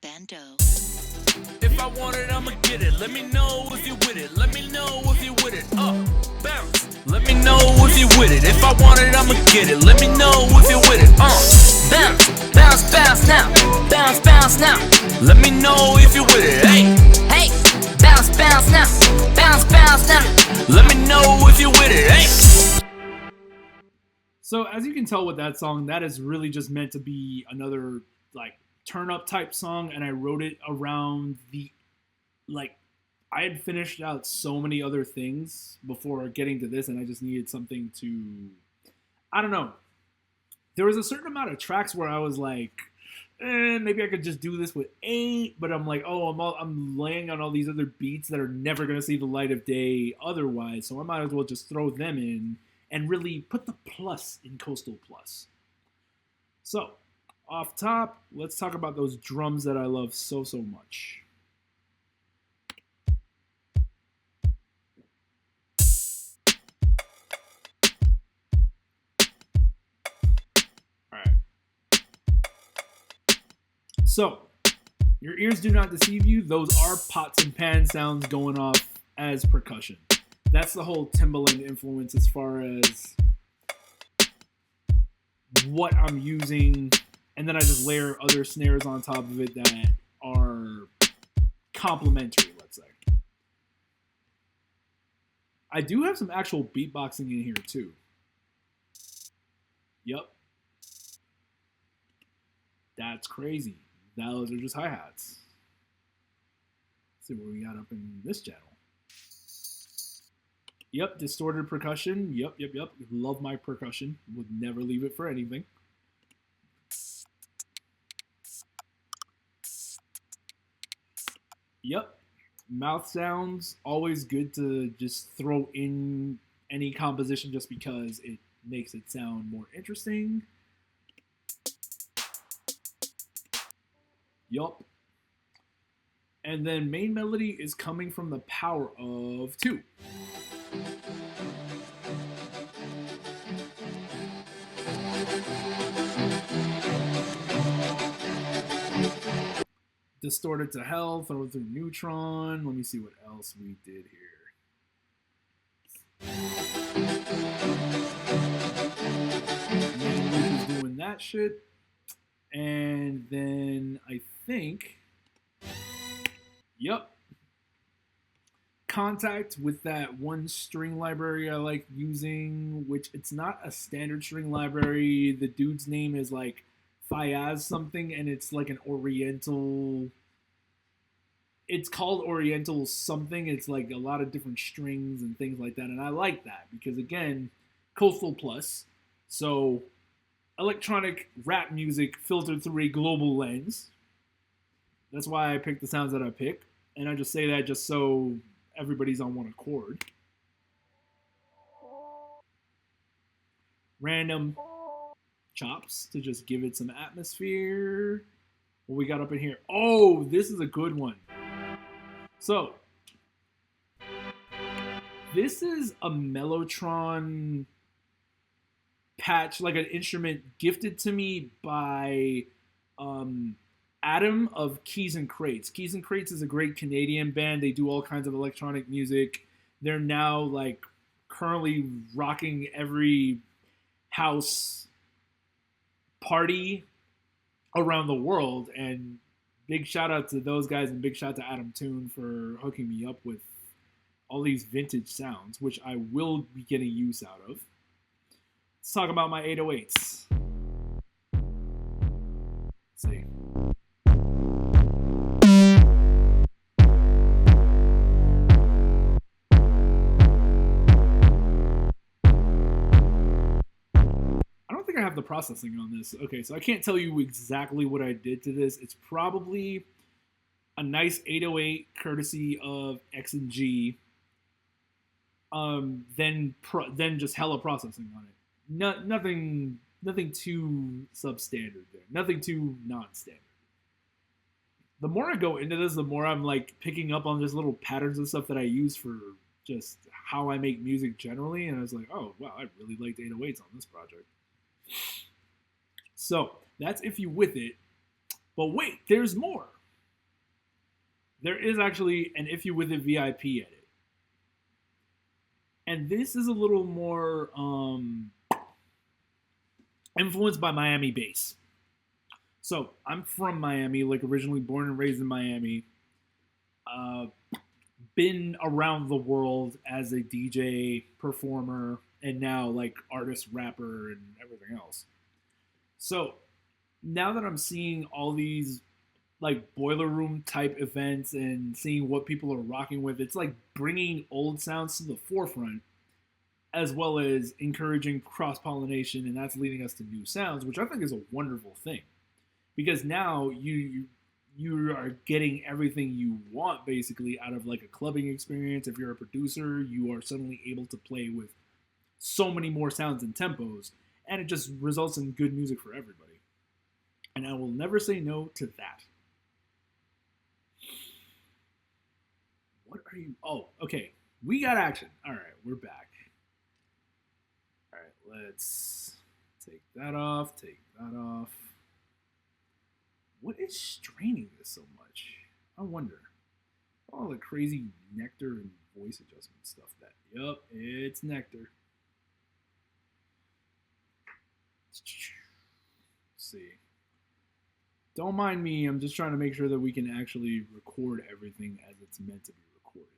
Bandeauxx. If I want it, I'ma get it. Let me know if you with it. Let me know if you with it. Bounce. Let me know if you with it. If I want it, I'ma get it. Let me know if you with it. Bounce, bounce, bounce now. Bounce, bounce now. Let me know if you with it. Hey, Hey, bounce, bounce now. Bounce, bounce now. let me know if you with it. Hey. So as you can tell with that song, that is really just meant to be another like turn up type song, and I wrote it around the like I had finished out so many other things before getting to this, and I just needed something to, I don't know. There was a certain amount of tracks where I was like, maybe I could just do this with 8, but I'm like, oh, I'm laying on all these other beats that are never going to see the light of day otherwise, so I might as well just throw them in and really put the plus in Coastal Plus. So, off top, let's talk about those drums that I love so much. So, your ears do not deceive you. Those are pots and pan sounds going off as percussion. That's the whole Timbaland influence as far as what I'm using. And then I just layer other snares on top of it that are complementary, let's say. I do have some actual beatboxing in here too. Yep. That's crazy. Those are just hi-hats. Let's see what we got up in this channel. Yep, distorted percussion. Yep. Love my percussion. Would never leave it for anything. Yep. Mouth sounds. Always good to just throw in any composition just because it makes it sound more interesting. Yup. And then main melody is coming from the power of 2. Distorted to hell, throw through neutron. Let me see what else we did here. Main loop is doing that shit. And then I think, yep, contact with that one string library I like using, which it's not a standard string library. The dude's name is like Fayaz something, and it's like an Oriental. It's called Oriental something. It's like a lot of different strings and things like that, and I like that because again, Coastal Plus. So electronic rap music filtered through a global lens. That's why I picked the sounds that I pick, and I just say that just so everybody's on one accord. Random chops to just give it some atmosphere. What we got up in here? Oh, this is a good one. So, this is a Mellotron patch, like an instrument gifted to me by Adam of Keys and Crates. Keys and Crates is a great Canadian band. They do all kinds of electronic music. They're now like currently rocking every house party around the world, and big shout out to those guys and big shout out to Adam Toon for hooking me up with all these vintage sounds, which I will be getting use out of. Let's talk about my 808s. Let's see. I have the processing on this. Okay, so I can't tell you exactly what I did to this. It's probably a nice 808 courtesy of X and G. Then just hella processing on it. Nothing too substandard there. Nothing too non-standard. The more I go into this, the more I'm like picking up on just little patterns and stuff that I use for just how I make music generally. And I was like, oh wow, I really liked 808s on this project. So that's If You With It. But wait, there's more. There is actually an If You With It V.I.P. edit. And this is a little more influenced by Miami bass. So I'm from Miami, like originally born and raised in Miami. Been around the world as a DJ, performer, and now like artist, rapper, and everything else. So now that I'm seeing all these like boiler room type events and seeing what people are rocking with, it's like bringing old sounds to the forefront, as well as encouraging cross-pollination, and that's leading us to new sounds, which I think is a wonderful thing. Because now you are getting everything you want basically out of like a clubbing experience. If you're a producer, you are suddenly able to play with so many more sounds and tempos, and it just results in good music for everybody. And I will never say no to that. What are you? Oh, okay. We got action. All right, we're back. All right, let's take that off, take that off. What is straining this so much? I wonder. All the crazy nectar and voice adjustment stuff that, yup, it's nectar. Let's see. Don't mind me, I'm just trying to make sure that we can actually record everything as it's meant to be recorded.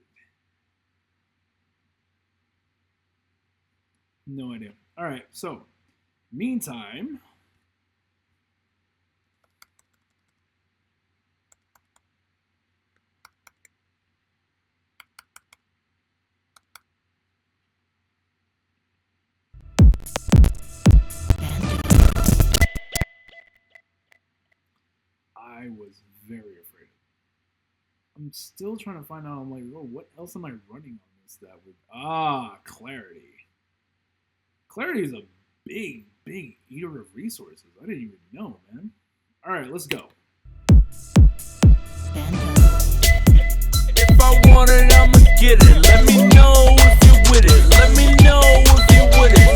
No idea. All right, so meantime, I was very afraid. I'm still trying to find out. I'm like, oh, what else am I running on this that would... Clarity. Clarity is a big, big eater of resources. I didn't even know, man. All right, let's go. If I want it, I'ma get it. Let me know if you're with it. Let me know if you're with it.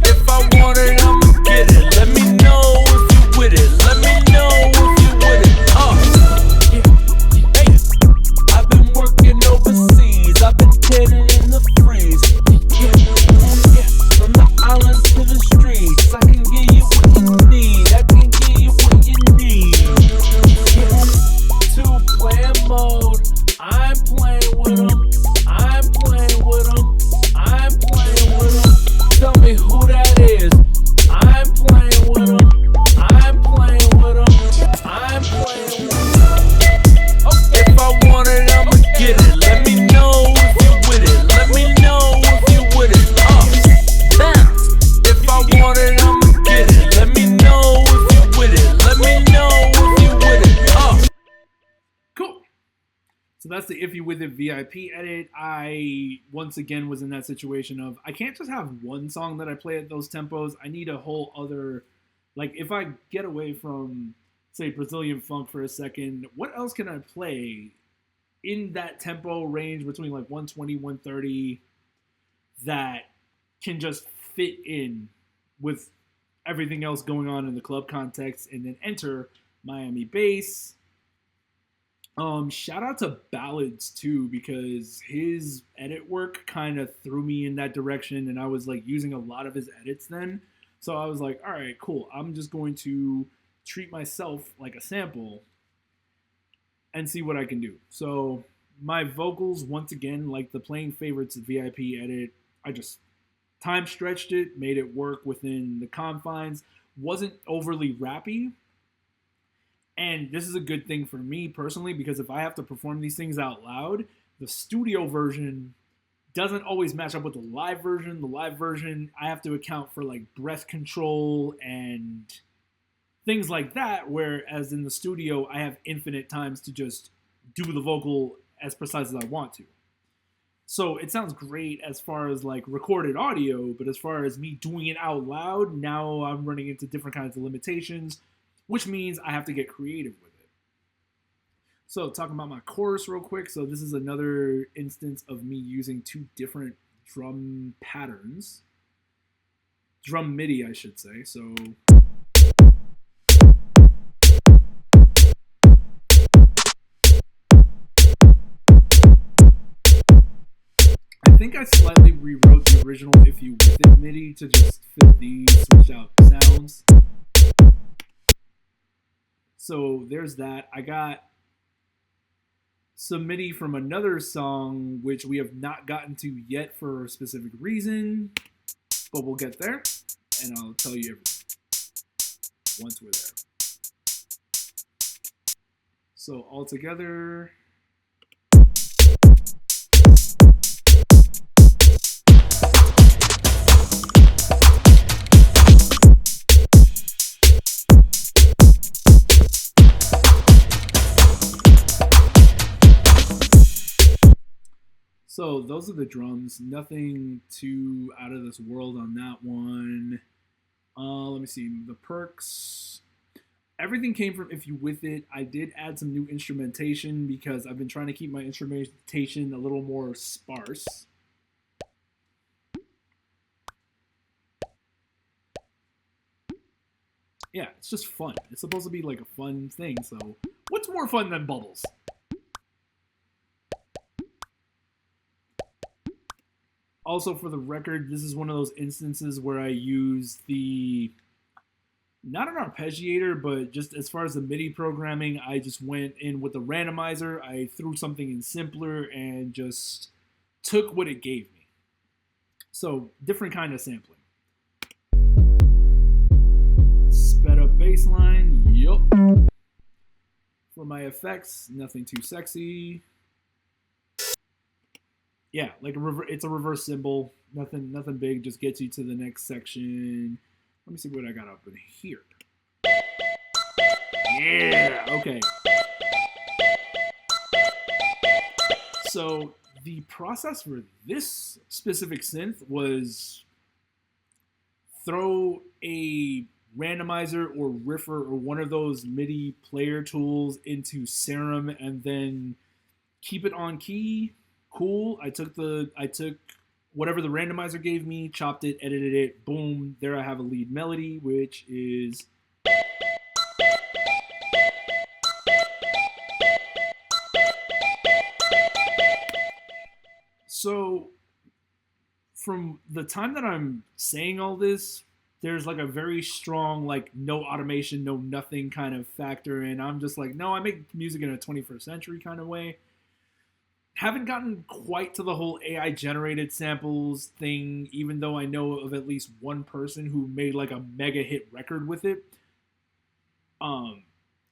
If I want it, I'ma get it. Let me know if you're with it. Let me know if you're with it. Hey, I've been working overseas. I've been getting in the freeze. From the islands to the streets, I can give you what you need. I can give you what you need. Two-player mode, I'm playing. So that's the If You With It VIP edit. I, once again, was in that situation of, I can't just have one song that I play at those tempos. I need a whole other, like, if I get away from, say, Brazilian funk for a second, what else can I play in that tempo range between like 120, 130 that can just fit in with everything else going on in the club context, and then enter Miami bass. Shout out to Ballads too, because his edit work kind of threw me in that direction, and I was like using a lot of his edits then. So I was like, all right, cool. I'm just going to treat myself like a sample and see what I can do. So my vocals, once again, like the Playing Favorites VIP edit, I just time stretched it, made it work within the confines, wasn't overly rappy. And this is a good thing for me personally, because if I have to perform these things out loud, the studio version doesn't always match up with the live version. The live version, I have to account for like breath control and things like that, whereas in the studio, I have infinite times to just do the vocal as precise as I want to. So it sounds great as far as like recorded audio, but as far as me doing it out loud, now I'm running into different kinds of limitations, which means I have to get creative with it. So talking about my chorus real quick. So this is another instance of me using two different drum patterns. Drum MIDI, I should say. So I think I slightly rewrote the original If You With It MIDI to just fit these, switch out sounds. So there's that. I got some MIDI from another song, which we have not gotten to yet for a specific reason, but we'll get there, and I'll tell you everything once we're there. So all together. So those are the drums. Nothing too out of this world on that one. Let me see. The perks. Everything came from If You With It. I did add some new instrumentation because I've been trying to keep my instrumentation a little more sparse. Yeah, it's just fun. It's supposed to be like a fun thing. So what's more fun than bubbles? Also, for the record, this is one of those instances where I use the, not an arpeggiator, but just as far as the MIDI programming, I just went in with the randomizer. I threw something in simpler and just took what it gave me. So, different kind of sampling. Sped up bass line, yup. For my effects, nothing too sexy. Yeah, like it's a reverse cymbal. Nothing big. Just gets you to the next section. Let me see what I got up in here. Yeah, okay. So the process for this specific synth was throw a randomizer or riffer or one of those MIDI player tools into Serum and then keep it on key. Cool. I took whatever the randomizer gave me, chopped it, edited it, boom. There I have a lead melody, which is so from the time that I'm saying all this, there's like a very strong, like no automation, no nothing kind of factor. And I'm just like, no, I make music in a 21st century kind of way. Haven't gotten quite to the whole AI generated samples thing, even though I know of at least one person who made like a mega hit record with it. And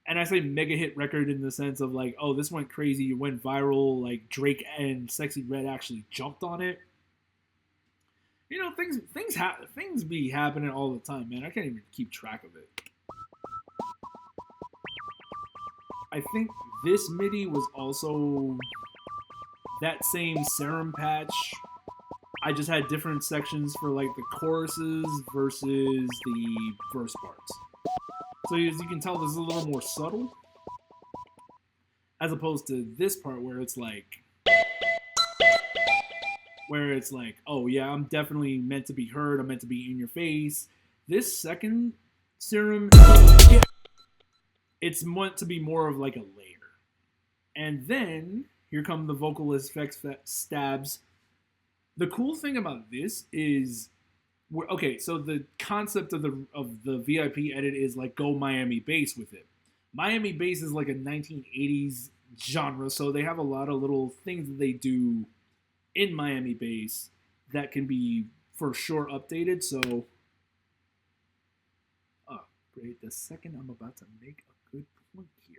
I say mega hit record in the sense of like, oh, this went crazy, it went viral, like Drake and Sexy Red actually jumped on it. You know, things be happening all the time, man. I can't even keep track of it. I think this MIDI was also that same serum patch. I just had different sections for like the choruses versus the verse parts. So as you can tell, this is a little more subtle, as opposed to this part where it's like, oh yeah, I'm definitely meant to be heard. I'm meant to be in your face. This second serum, it's meant to be more of like a layer. And then here come the vocal effects stabs. The cool thing about this is, okay, so the concept of the V.I.P edit is like go Miami bass with it. Miami bass is like a 1980s genre, so they have a lot of little things that they do in Miami bass that can be for sure updated. So, great. The second I'm about to make a good point here,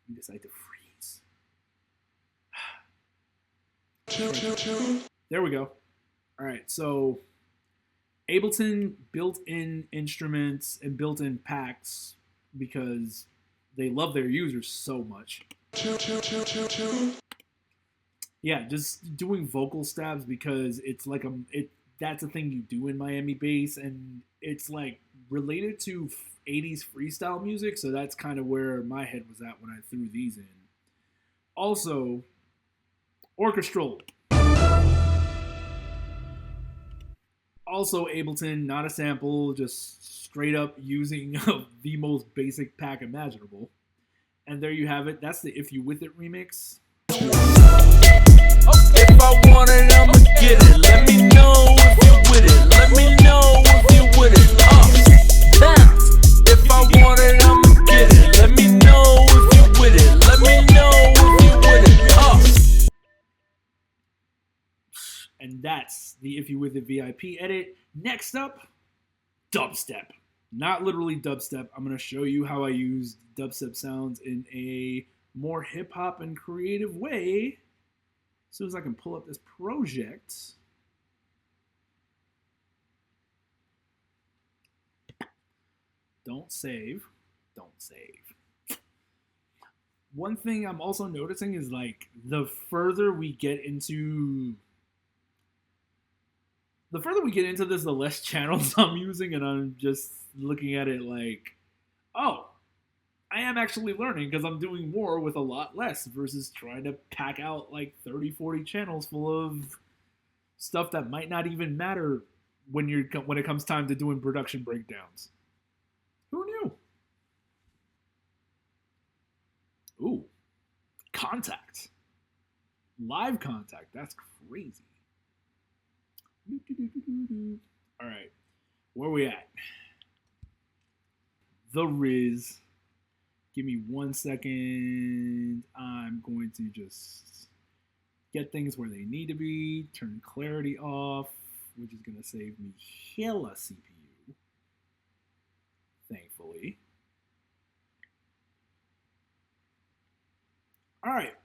you decide to freeze. There we go. All right, so Ableton built-in instruments and built-in packs because they love their users so much. Yeah, just doing vocal stabs because it's like that's a thing you do in Miami bass, and it's like related to 80s freestyle music, so that's kind of where my head was at when I threw these in. Also, orchestral. Also Ableton, not a sample, just straight up using the most basic pack imaginable. And there you have it. That's the If You With It remix. If I want it, I'ma get it. Let me know if you with it. Let me know if you with it. Bounce. If I want it, I'ma get it. Let me know if you with it. Let me know if you with it. And that's the If You With It VIP edit. Next up, dubstep. Not literally dubstep. I'm going to show you how I use dubstep sounds in a more hip-hop and creative way. As soon as I can pull up this project. Don't save. Don't save. One thing I'm also noticing is like the further we get into this, the less channels I'm using, and I'm just looking at it like, oh, I am actually learning because I'm doing more with a lot less versus trying to pack out like 30, 40 channels full of stuff that might not even matter when it comes time to doing production breakdowns. Who knew? Ooh, contact. Live contact. That's crazy. All right, where we at? The Riz. Give me 1 second. I'm going to just get things where they need to be. Turn clarity off, which is going to save me hella CPU. Thankfully. All right.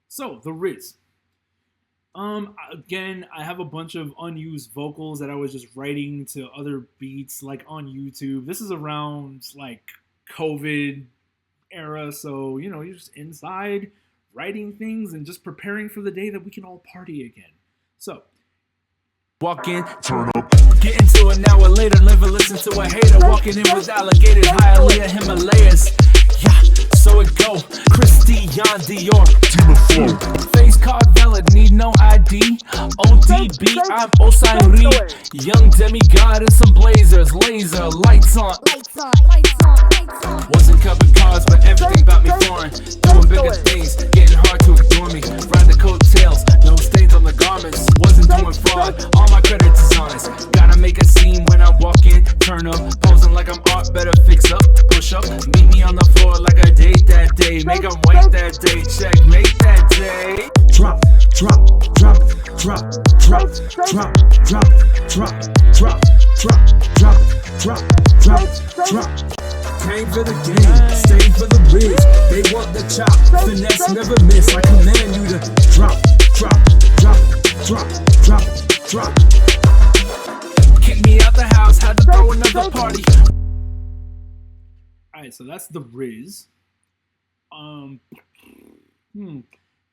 So, The Riz. Again, I have a bunch of unused vocals that I was just writing to other beats, like on YouTube. This is around like COVID era, so you know, you're just inside writing things and just preparing for the day that we can all party again. So, walk in, turn up, get into it now or later, never listen to a hater. Walking in with alligators, Hialeah, Himalayas. Yeah, so it go. Christian Dior, Team of Flow. Face card valid, need no ID. ODB, I'm Osiri. Young demigod in some blazers, laser, lights on. Wasn't cupping cars, but everything about me foreign. Doing bigger things, getting hard to ignore me. Ride the coattails, no stains on the garments. Wasn't doing fraud, all my credit is honest. Gotta make a scene when I walk in, turn up. Posing like I'm art, better fix up, push up. Meet me on the floor like I date that day. Make them wait that day, checkmate that day. Drop, drop, drop, drop, drop, drop, drop, drop, drop, drop, drop, drop, drop, drop. Came for the game, stayed for the Riz. They want the chop, finesse never miss. I command you to drop, drop, drop, drop, drop, drop. Kick me out the house, had to throw another party. Alright, so that's The Riz. Um,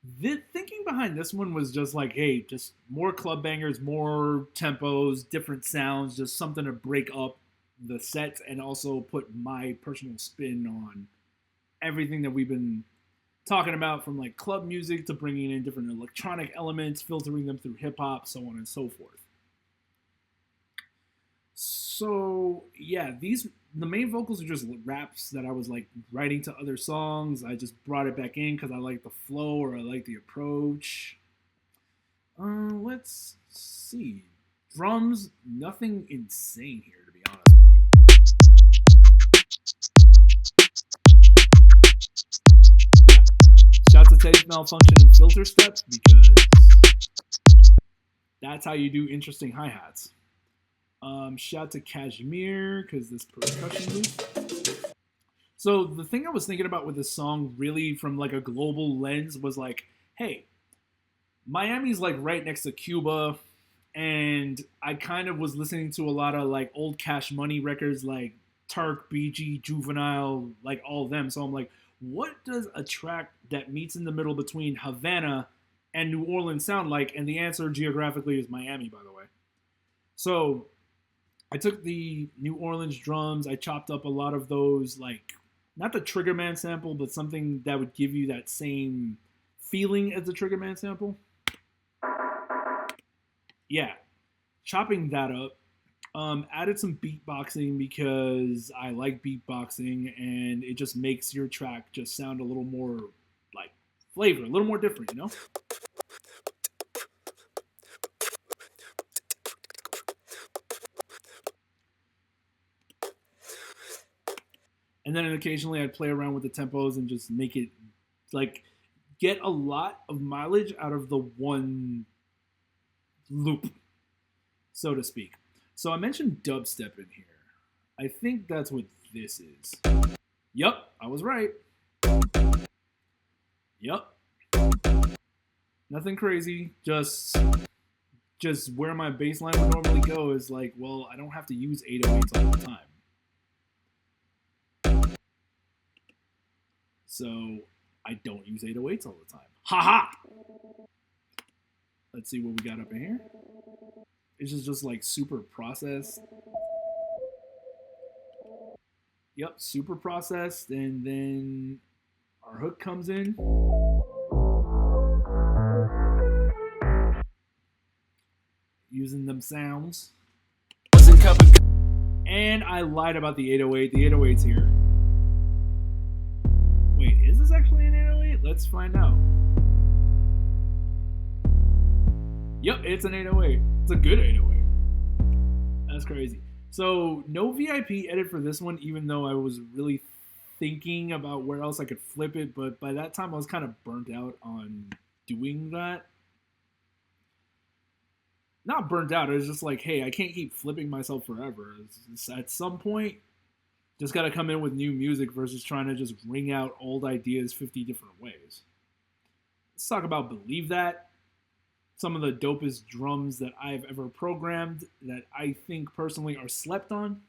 The thinking behind this one was just like, hey, just more club bangers, more tempos, different sounds, just something to break up the set and also put my personal spin on everything that we've been talking about, from like club music to bringing in different electronic elements, filtering them through hip hop, so on and so forth. So yeah, the main vocals are just raps that I was like writing to other songs. I just brought it back in because I like the flow or I like the approach. Let's see. Drums, nothing insane here, to be honest with you. Yeah. Shout to Taste Malfunction and Filter Steps, because that's how you do interesting hi-hats. Shout to Kashmir, because this percussion loop. So the thing I was thinking about with this song, really from like a global lens, was like, hey, Miami's like right next to Cuba, and I kind of was listening to a lot of like old Cash Money records, like Turk, BG, Juvenile, like all of them. So I'm like, what does a track that meets in the middle between Havana and New Orleans sound like? And the answer geographically is Miami, by the way. So I took the New Orleans drums, I chopped up a lot of those, like, not the Triggerman sample, but something that would give you that same feeling as the Triggerman sample. Yeah, chopping that up. Added some beatboxing because I like beatboxing, and it just makes your track just sound a little more, like, flavor, a little more different, you know? And then occasionally I'd play around with the tempos and just make it, like, get a lot of mileage out of the one loop, so to speak. So I mentioned dubstep in here. I think that's what this is. Yup, I was right. Yup. Nothing crazy, just where my bass line would normally go is like, well, I don't have to use 808s all the time. So I don't use 808s all the time. Ha-ha! Let's see what we got up in here. This is just like super processed. Yep, super processed. And then our hook comes in. Using them sounds. And I lied about the 808. The 808's here. Wait, is this actually an 808? Let's find out. Yep, it's an 808. It's a good 808. That's crazy. So, no V.I.P edit for this one, even though I was really thinking about where else I could flip it, but by that time I was kind of burnt out on doing that. Not burnt out, it was just like, hey, I can't keep flipping myself forever. It's at some point, just gotta come in with new music versus trying to just ring out old ideas 50 different ways. Let's talk about Believe That. Some of the dopest drums that I've ever programmed that I think personally are slept on.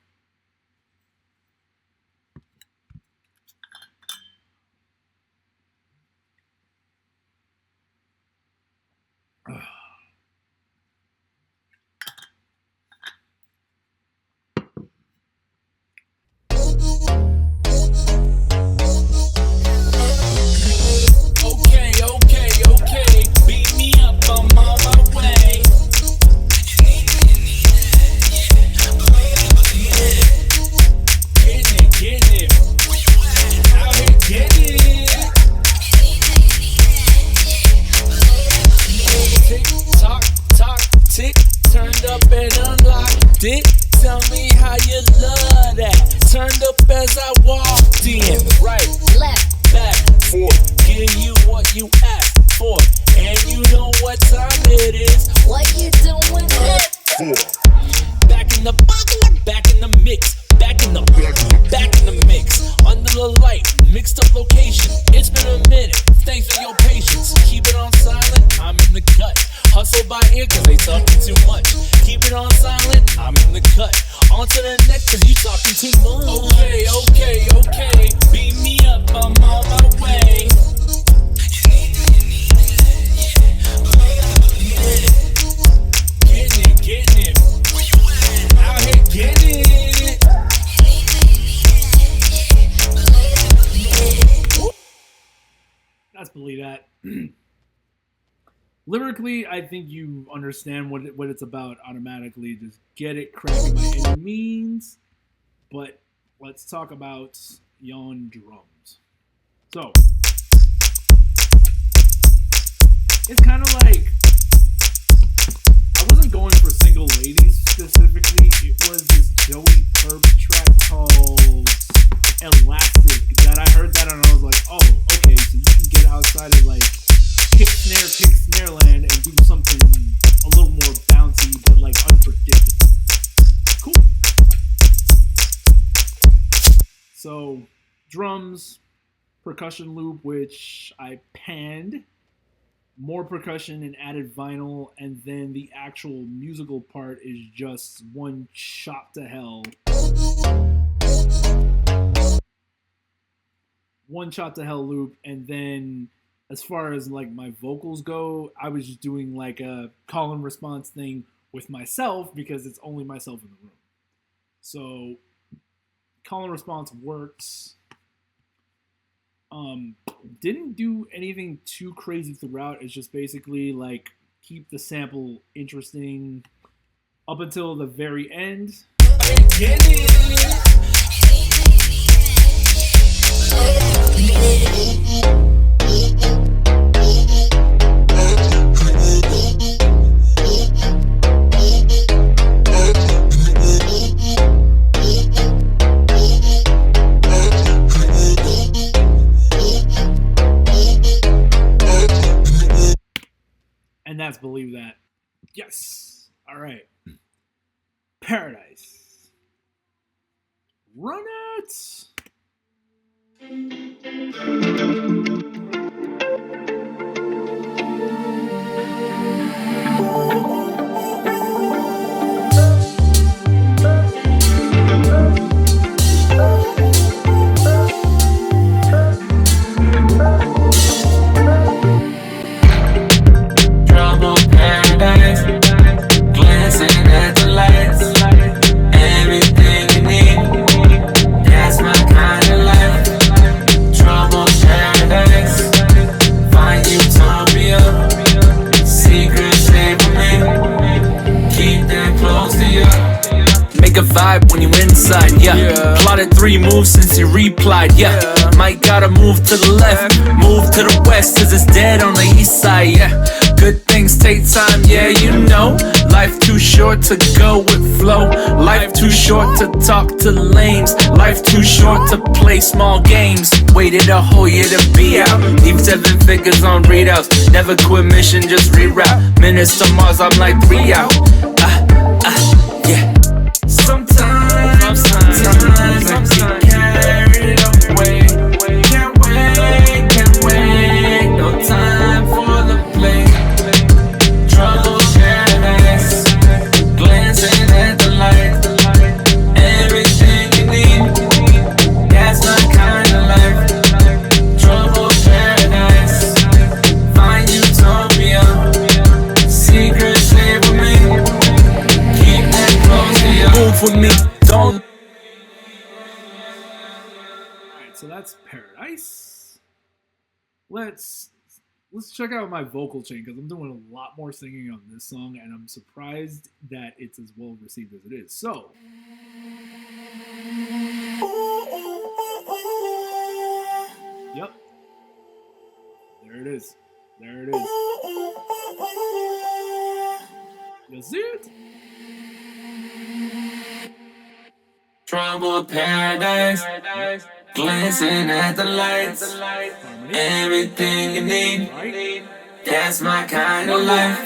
Tell me how you love that. Turned up as I walked in. Right, left, back, forth. Getting you what you asked for. And you know what time it is. what you doing it for? Back in the back in the mix. Back in the mix. Under the light, mixed up location. It's been a minute. Thanks for your patience. Keep it on silent. I'm in the cut. Hustle by ear cause they talking too much. Keep it on silent. I'm in the cut. On to the next cause you talking too much. Okay. Beat me up. I'm on my way. believe that. Lyrically, I think you understand what it's about automatically. Just get it cracking by any means. But let's talk about yon drums. So it's kind of like I wasn't going for single ladies specifically. It was this Joey Perp track called Elastic that I heard that and I was like, oh, okay, so you can get outside of like kick snare land and do something a little more bouncy but like unpredictable. Cool. So drums, percussion loop, which I panned, more percussion and added vinyl, and then the actual musical part is just one chop to hell. One shot to hell loop, and then as far as like my vocals go, I was just doing like a call and response thing with myself because it's only myself in the room. So call and response works. Didn't do anything too crazy throughout. It's just basically like keep the sample interesting up until the very end. And that's Believe That. Yes. All right. Paradise. Run it. Make a vibe when you inside, yeah. Plotted 3 moves since you replied, yeah. Might gotta move to the left, move to the west, cause it's dead on the east side, yeah. Good things take time, yeah, you know. Life too short to go with flow. Life too short to talk to lames. Life too short to play small games. Waited a whole year to be out. Leave 7 figures on readouts. Never quit mission, just reroute. Minutes to Mars, I'm like 3 out. Yeah. Sometimes I get carried away. Can't wait, no time for the play. Trouble paradise, glancing at the light. Everything you need, that's my kind of life. Trouble paradise, find utopia. Secrets stay with me, keep that close to you. Move with me, don't. Alright, so that's Paradise. Let's check out my vocal chain because I'm doing a lot more singing on this song and I'm surprised that it's as well received as it is. So yep. There it is. There it is. You see it? Troubled paradise, glancing at the lights. Harmony. Everything you need, Right? that's my kind of life.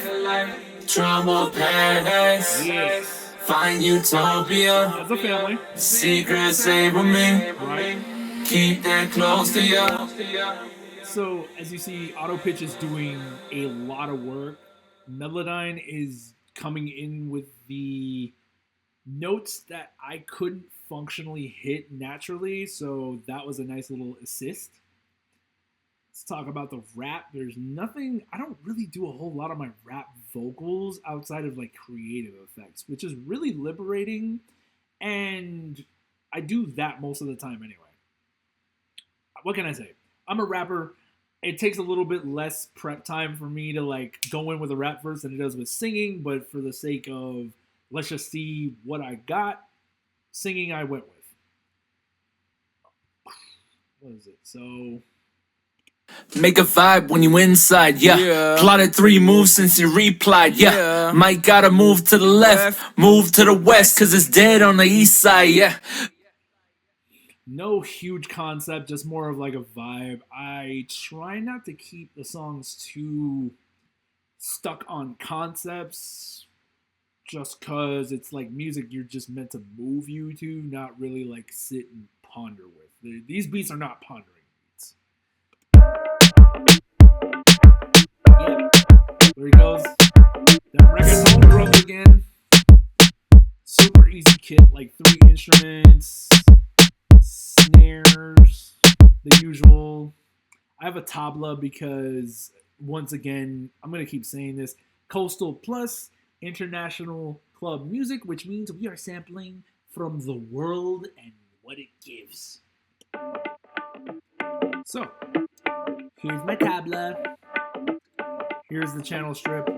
Troubled paradise, Yes. find utopia. As a family. Secrets stay with me, Right? keep that close to you. So, as you see, Auto Pitch is doing a lot of work. Melodyne is coming in with the notes that I couldn't functionally hit naturally, so that was a nice little assist. Let's talk about the rap. There's nothing, I don't really do a whole lot of my rap vocals outside of like creative effects, which is really liberating, and I do that most of the time anyway. What can I say? I'm a rapper. it takes a little bit less prep time for me to like go in with a rap verse than it does with singing, but for the sake of let's just see what I got, singing I went with. What is it? So Make a vibe when you inside, yeah. Plotted 3 moves since you replied, yeah. Might gotta move to the left, move to the west, cause it's dead on the east side, yeah. no huge concept, just more of like a vibe. I try not to keep the songs too stuck on concepts, just cause it's like music you're just meant to move you to, not really like sit and ponder with. These beats are not pondering beats. Yep, there he goes. That reggaeton drums again. Super easy kit, like 3 instruments, snares, the usual. I have a tabla because, once again, I'm going to keep saying this, Coastal Plus International Club Music, which means we are sampling from the world and what it gives. So, here's my tabla. Here's the channel strip.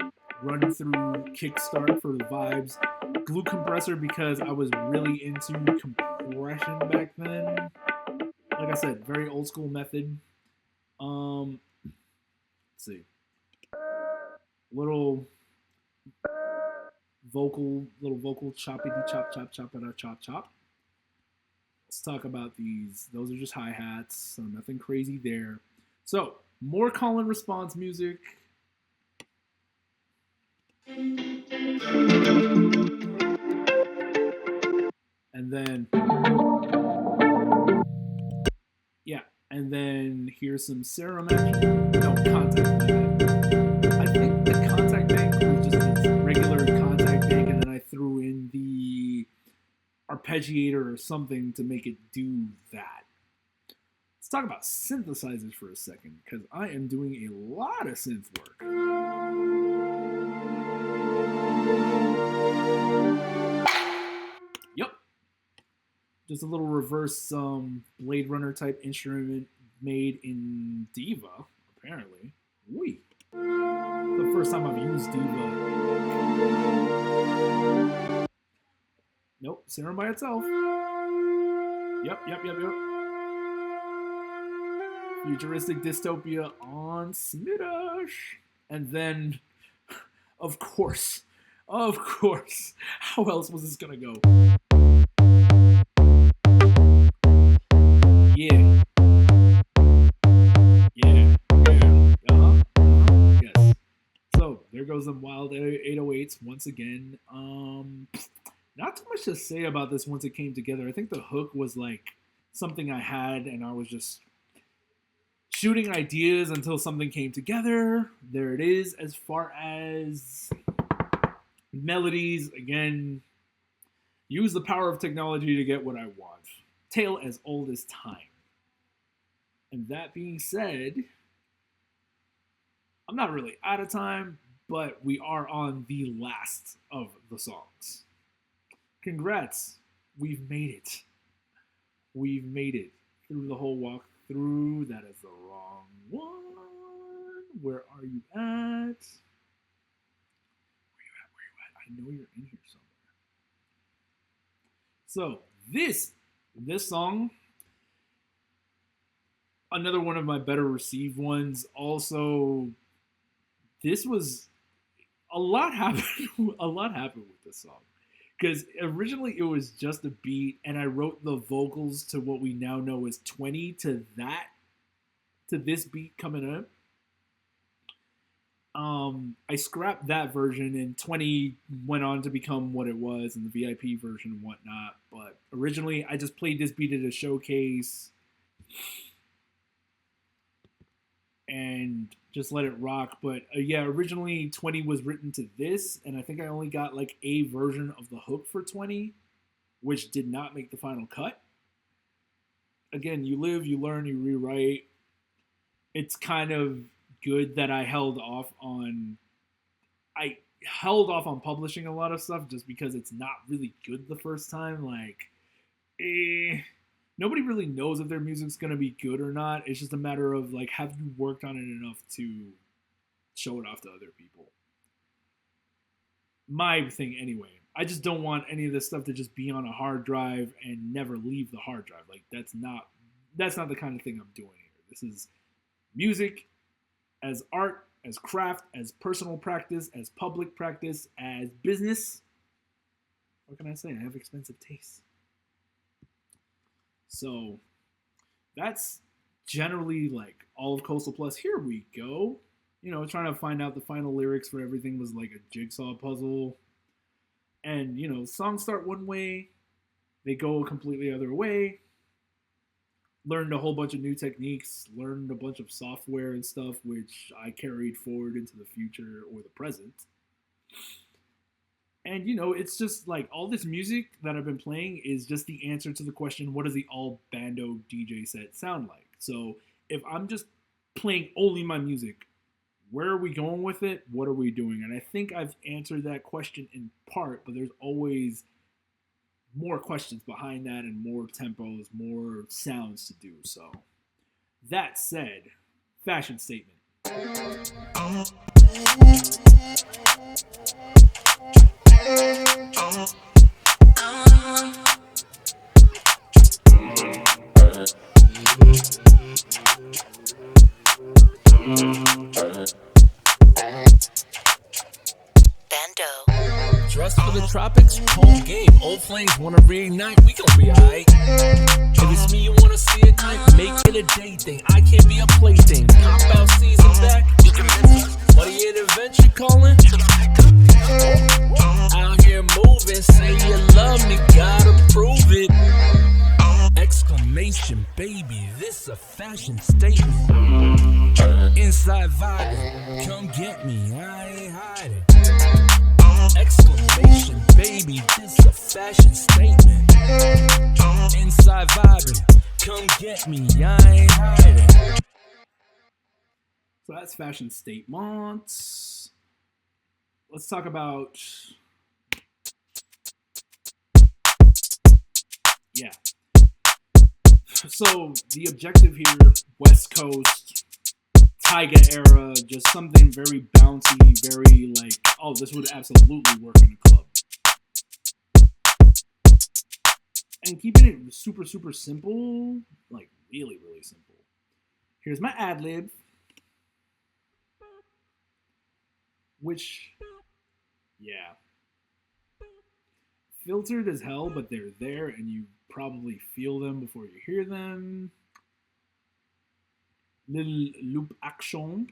Run through Kickstart for the vibes. Glue compressor because I was really into compression back then. Like I said, very old school method. Let's see. Little vocal choppity chop chop chop chop chop. Let's talk about these. Those are just hi-hats, so nothing crazy there. So, more call and response music. And then, yeah, and then here's some Ceramac. No, Contact Bank. I think the Contact Bank was just a regular Contact Bank, and then I threw in the arpeggiator or something to make it do that. Let's talk about synthesizers for a second, because I am doing a lot of synth work. Yep. Just a little reverse Blade Runner type instrument made in Diva, apparently. Wee. The first time I've used Diva. Nope, Serum by itself. Yep. Futuristic dystopia on Smidash. And then, of course, how else was this gonna go? Yeah. Yes. So there goes the wild 808s once again. Not too much to say about this once it came together. I think the hook was like something I had, and I was just shooting ideas until something came together. There it is. As far as melodies, again, use the power of technology to get what I want. Tale as old as time. And that being said, I'm not really out of time, but we are on the last of the songs. Congrats. We've made it. We've made it through the whole walkthrough. That is the wrong one. Where are you at? Where you at? I know you're in here somewhere. So this song, another one of my better received ones. Also, this was a lot happened. A lot happened with this song, because originally it was just a beat, and I wrote the vocals to what we now know as 20 to this beat coming up. I scrapped that version, and 20 went on to become what it was, and the VIP version and whatnot. But originally, I just played this beat at a showcase and just let it rock. But yeah, originally 20 was written to this, and I think I only got like a version of the hook for 20, which did not make the final cut. Again, you live, you learn, you rewrite. It's kind of good that I held off on publishing a lot of stuff just because it's not really good the first time. Like, nobody really knows if their music's gonna be good or not. It's just a matter of like, have you worked on it enough to show it off to other people? My thing anyway. I just don't want any of this stuff to just be on a hard drive and never leave the hard drive. Like that's not the kind of thing I'm doing here. This is music as art, as craft, as personal practice, as public practice, as business. What can I say? I have expensive tastes. So that's generally like all of Coastal Plus. Here we go. You know, trying to find out the final lyrics for everything was like a jigsaw puzzle. And, you know, songs start one way, they go a completely other way. Learned a whole bunch of new techniques, learned a bunch of software and stuff, which I carried forward into the future or the present. And, you know, it's just like all this music that I've been playing is just the answer to the question, what does the all Bandeauxx DJ set sound like? So if I'm just playing only my music, where are we going with it? What are we doing? And I think I've answered that question in part, but there's always more questions behind that and more tempos, more sounds to do. So that said, fashion statement. Bandeauxx. Dressed for the tropics, cold game. Old flames wanna reignite, we gon' be alright. If it's me you wanna see at night, make it a day thing. I can't be a plaything. Pop out season back, you can miss it. What are you adventure calling? Out here moving, say you love me, gotta prove it. Exclamation, baby, this a fashion statement. Inside vibing, come get me, I ain't hiding. Exclamation, baby, this a fashion statement. Inside vibing, come get me, I ain't hiding. So that's fashion statements. Let's talk about, yeah. So the objective here, West Coast, Tyga era, just something very bouncy, very like, oh, this would absolutely work in a club. And keeping it super, super simple, like really, really simple. Here's my ad lib, which, yeah, filtered as hell, but they're there and you probably feel them before you hear them. Little loop action.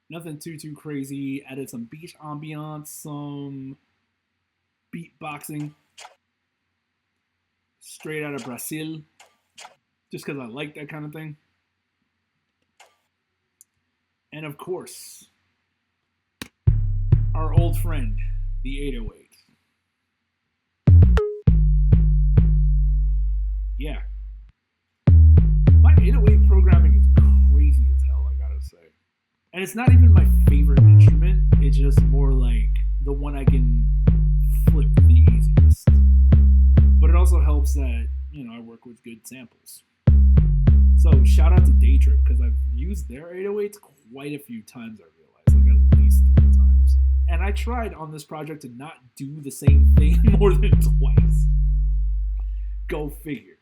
Nothing too crazy. Added some beach ambiance, some beatboxing. Straight out of Brazil. Just because I like that kind of thing. And of course, our old friend, the 808. Yeah. My 808 programming is crazy as hell, I gotta say. And it's not even my favorite instrument. It's just more like the one I can flip the easiest. But it also helps that, you know, I work with good samples. So shout out to Daytrip, because I've used their 808s quite a few times, I realized. Like at least 3 times. And I tried on this project to not do the same thing more than twice. Go figure.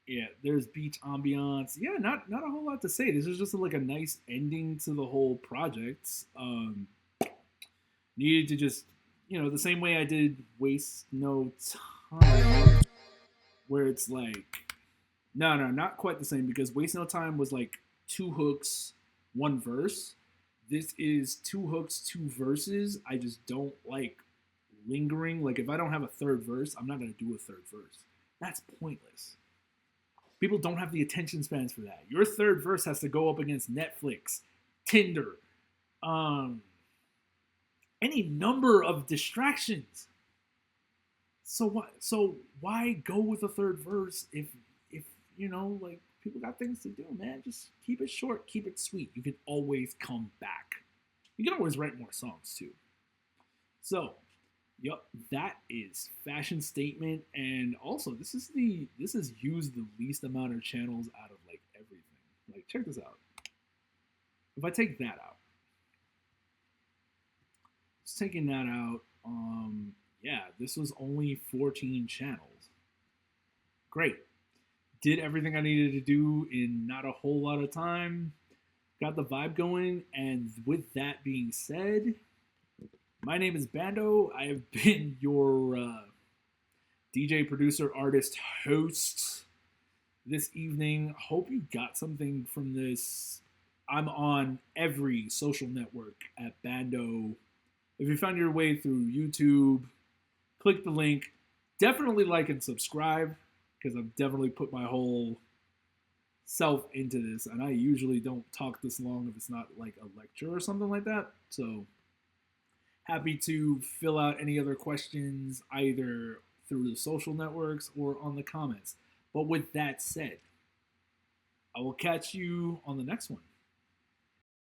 Yeah, there's beach ambiance. Yeah, not a whole lot to say. This is just like a nice ending to the whole project. Needed to just, you know, the same way I did Waste No Time, where it's like, no, not quite the same, because Waste No Time was like 2 hooks, 1 verse. This is 2 hooks, 2 verses. I just don't like lingering. Like if I don't have a 3rd verse, I'm not going to do a 3rd verse. That's pointless. People don't have the attention spans for that. Your 3rd verse has to go up against Netflix, Tinder, any number of distractions. So what? So why go with a 3rd verse if you know, like, people got things to do, man? Just keep it short, keep it sweet. You can always come back. You can always write more songs too. So, yep, that is Fashion Statement, and also this is used the least amount of channels out of like everything. Like, check this out. If I take that out, just taking that out, yeah, this was only 14 channels. Great. Did everything I needed to do in not a whole lot of time. Got the vibe going, and with that being said, my name is Bandeauxx. I have been your DJ, producer, artist, host this evening. Hope you got something from this. I'm on every social network at Bandeauxx. If you found your way through YouTube, click the link. Definitely like and subscribe, because I've definitely put my whole self into this, and I usually don't talk this long if it's not like a lecture or something like that. So happy to fill out any other questions either through the social networks or on the comments. But with that said, I will catch you on the next one.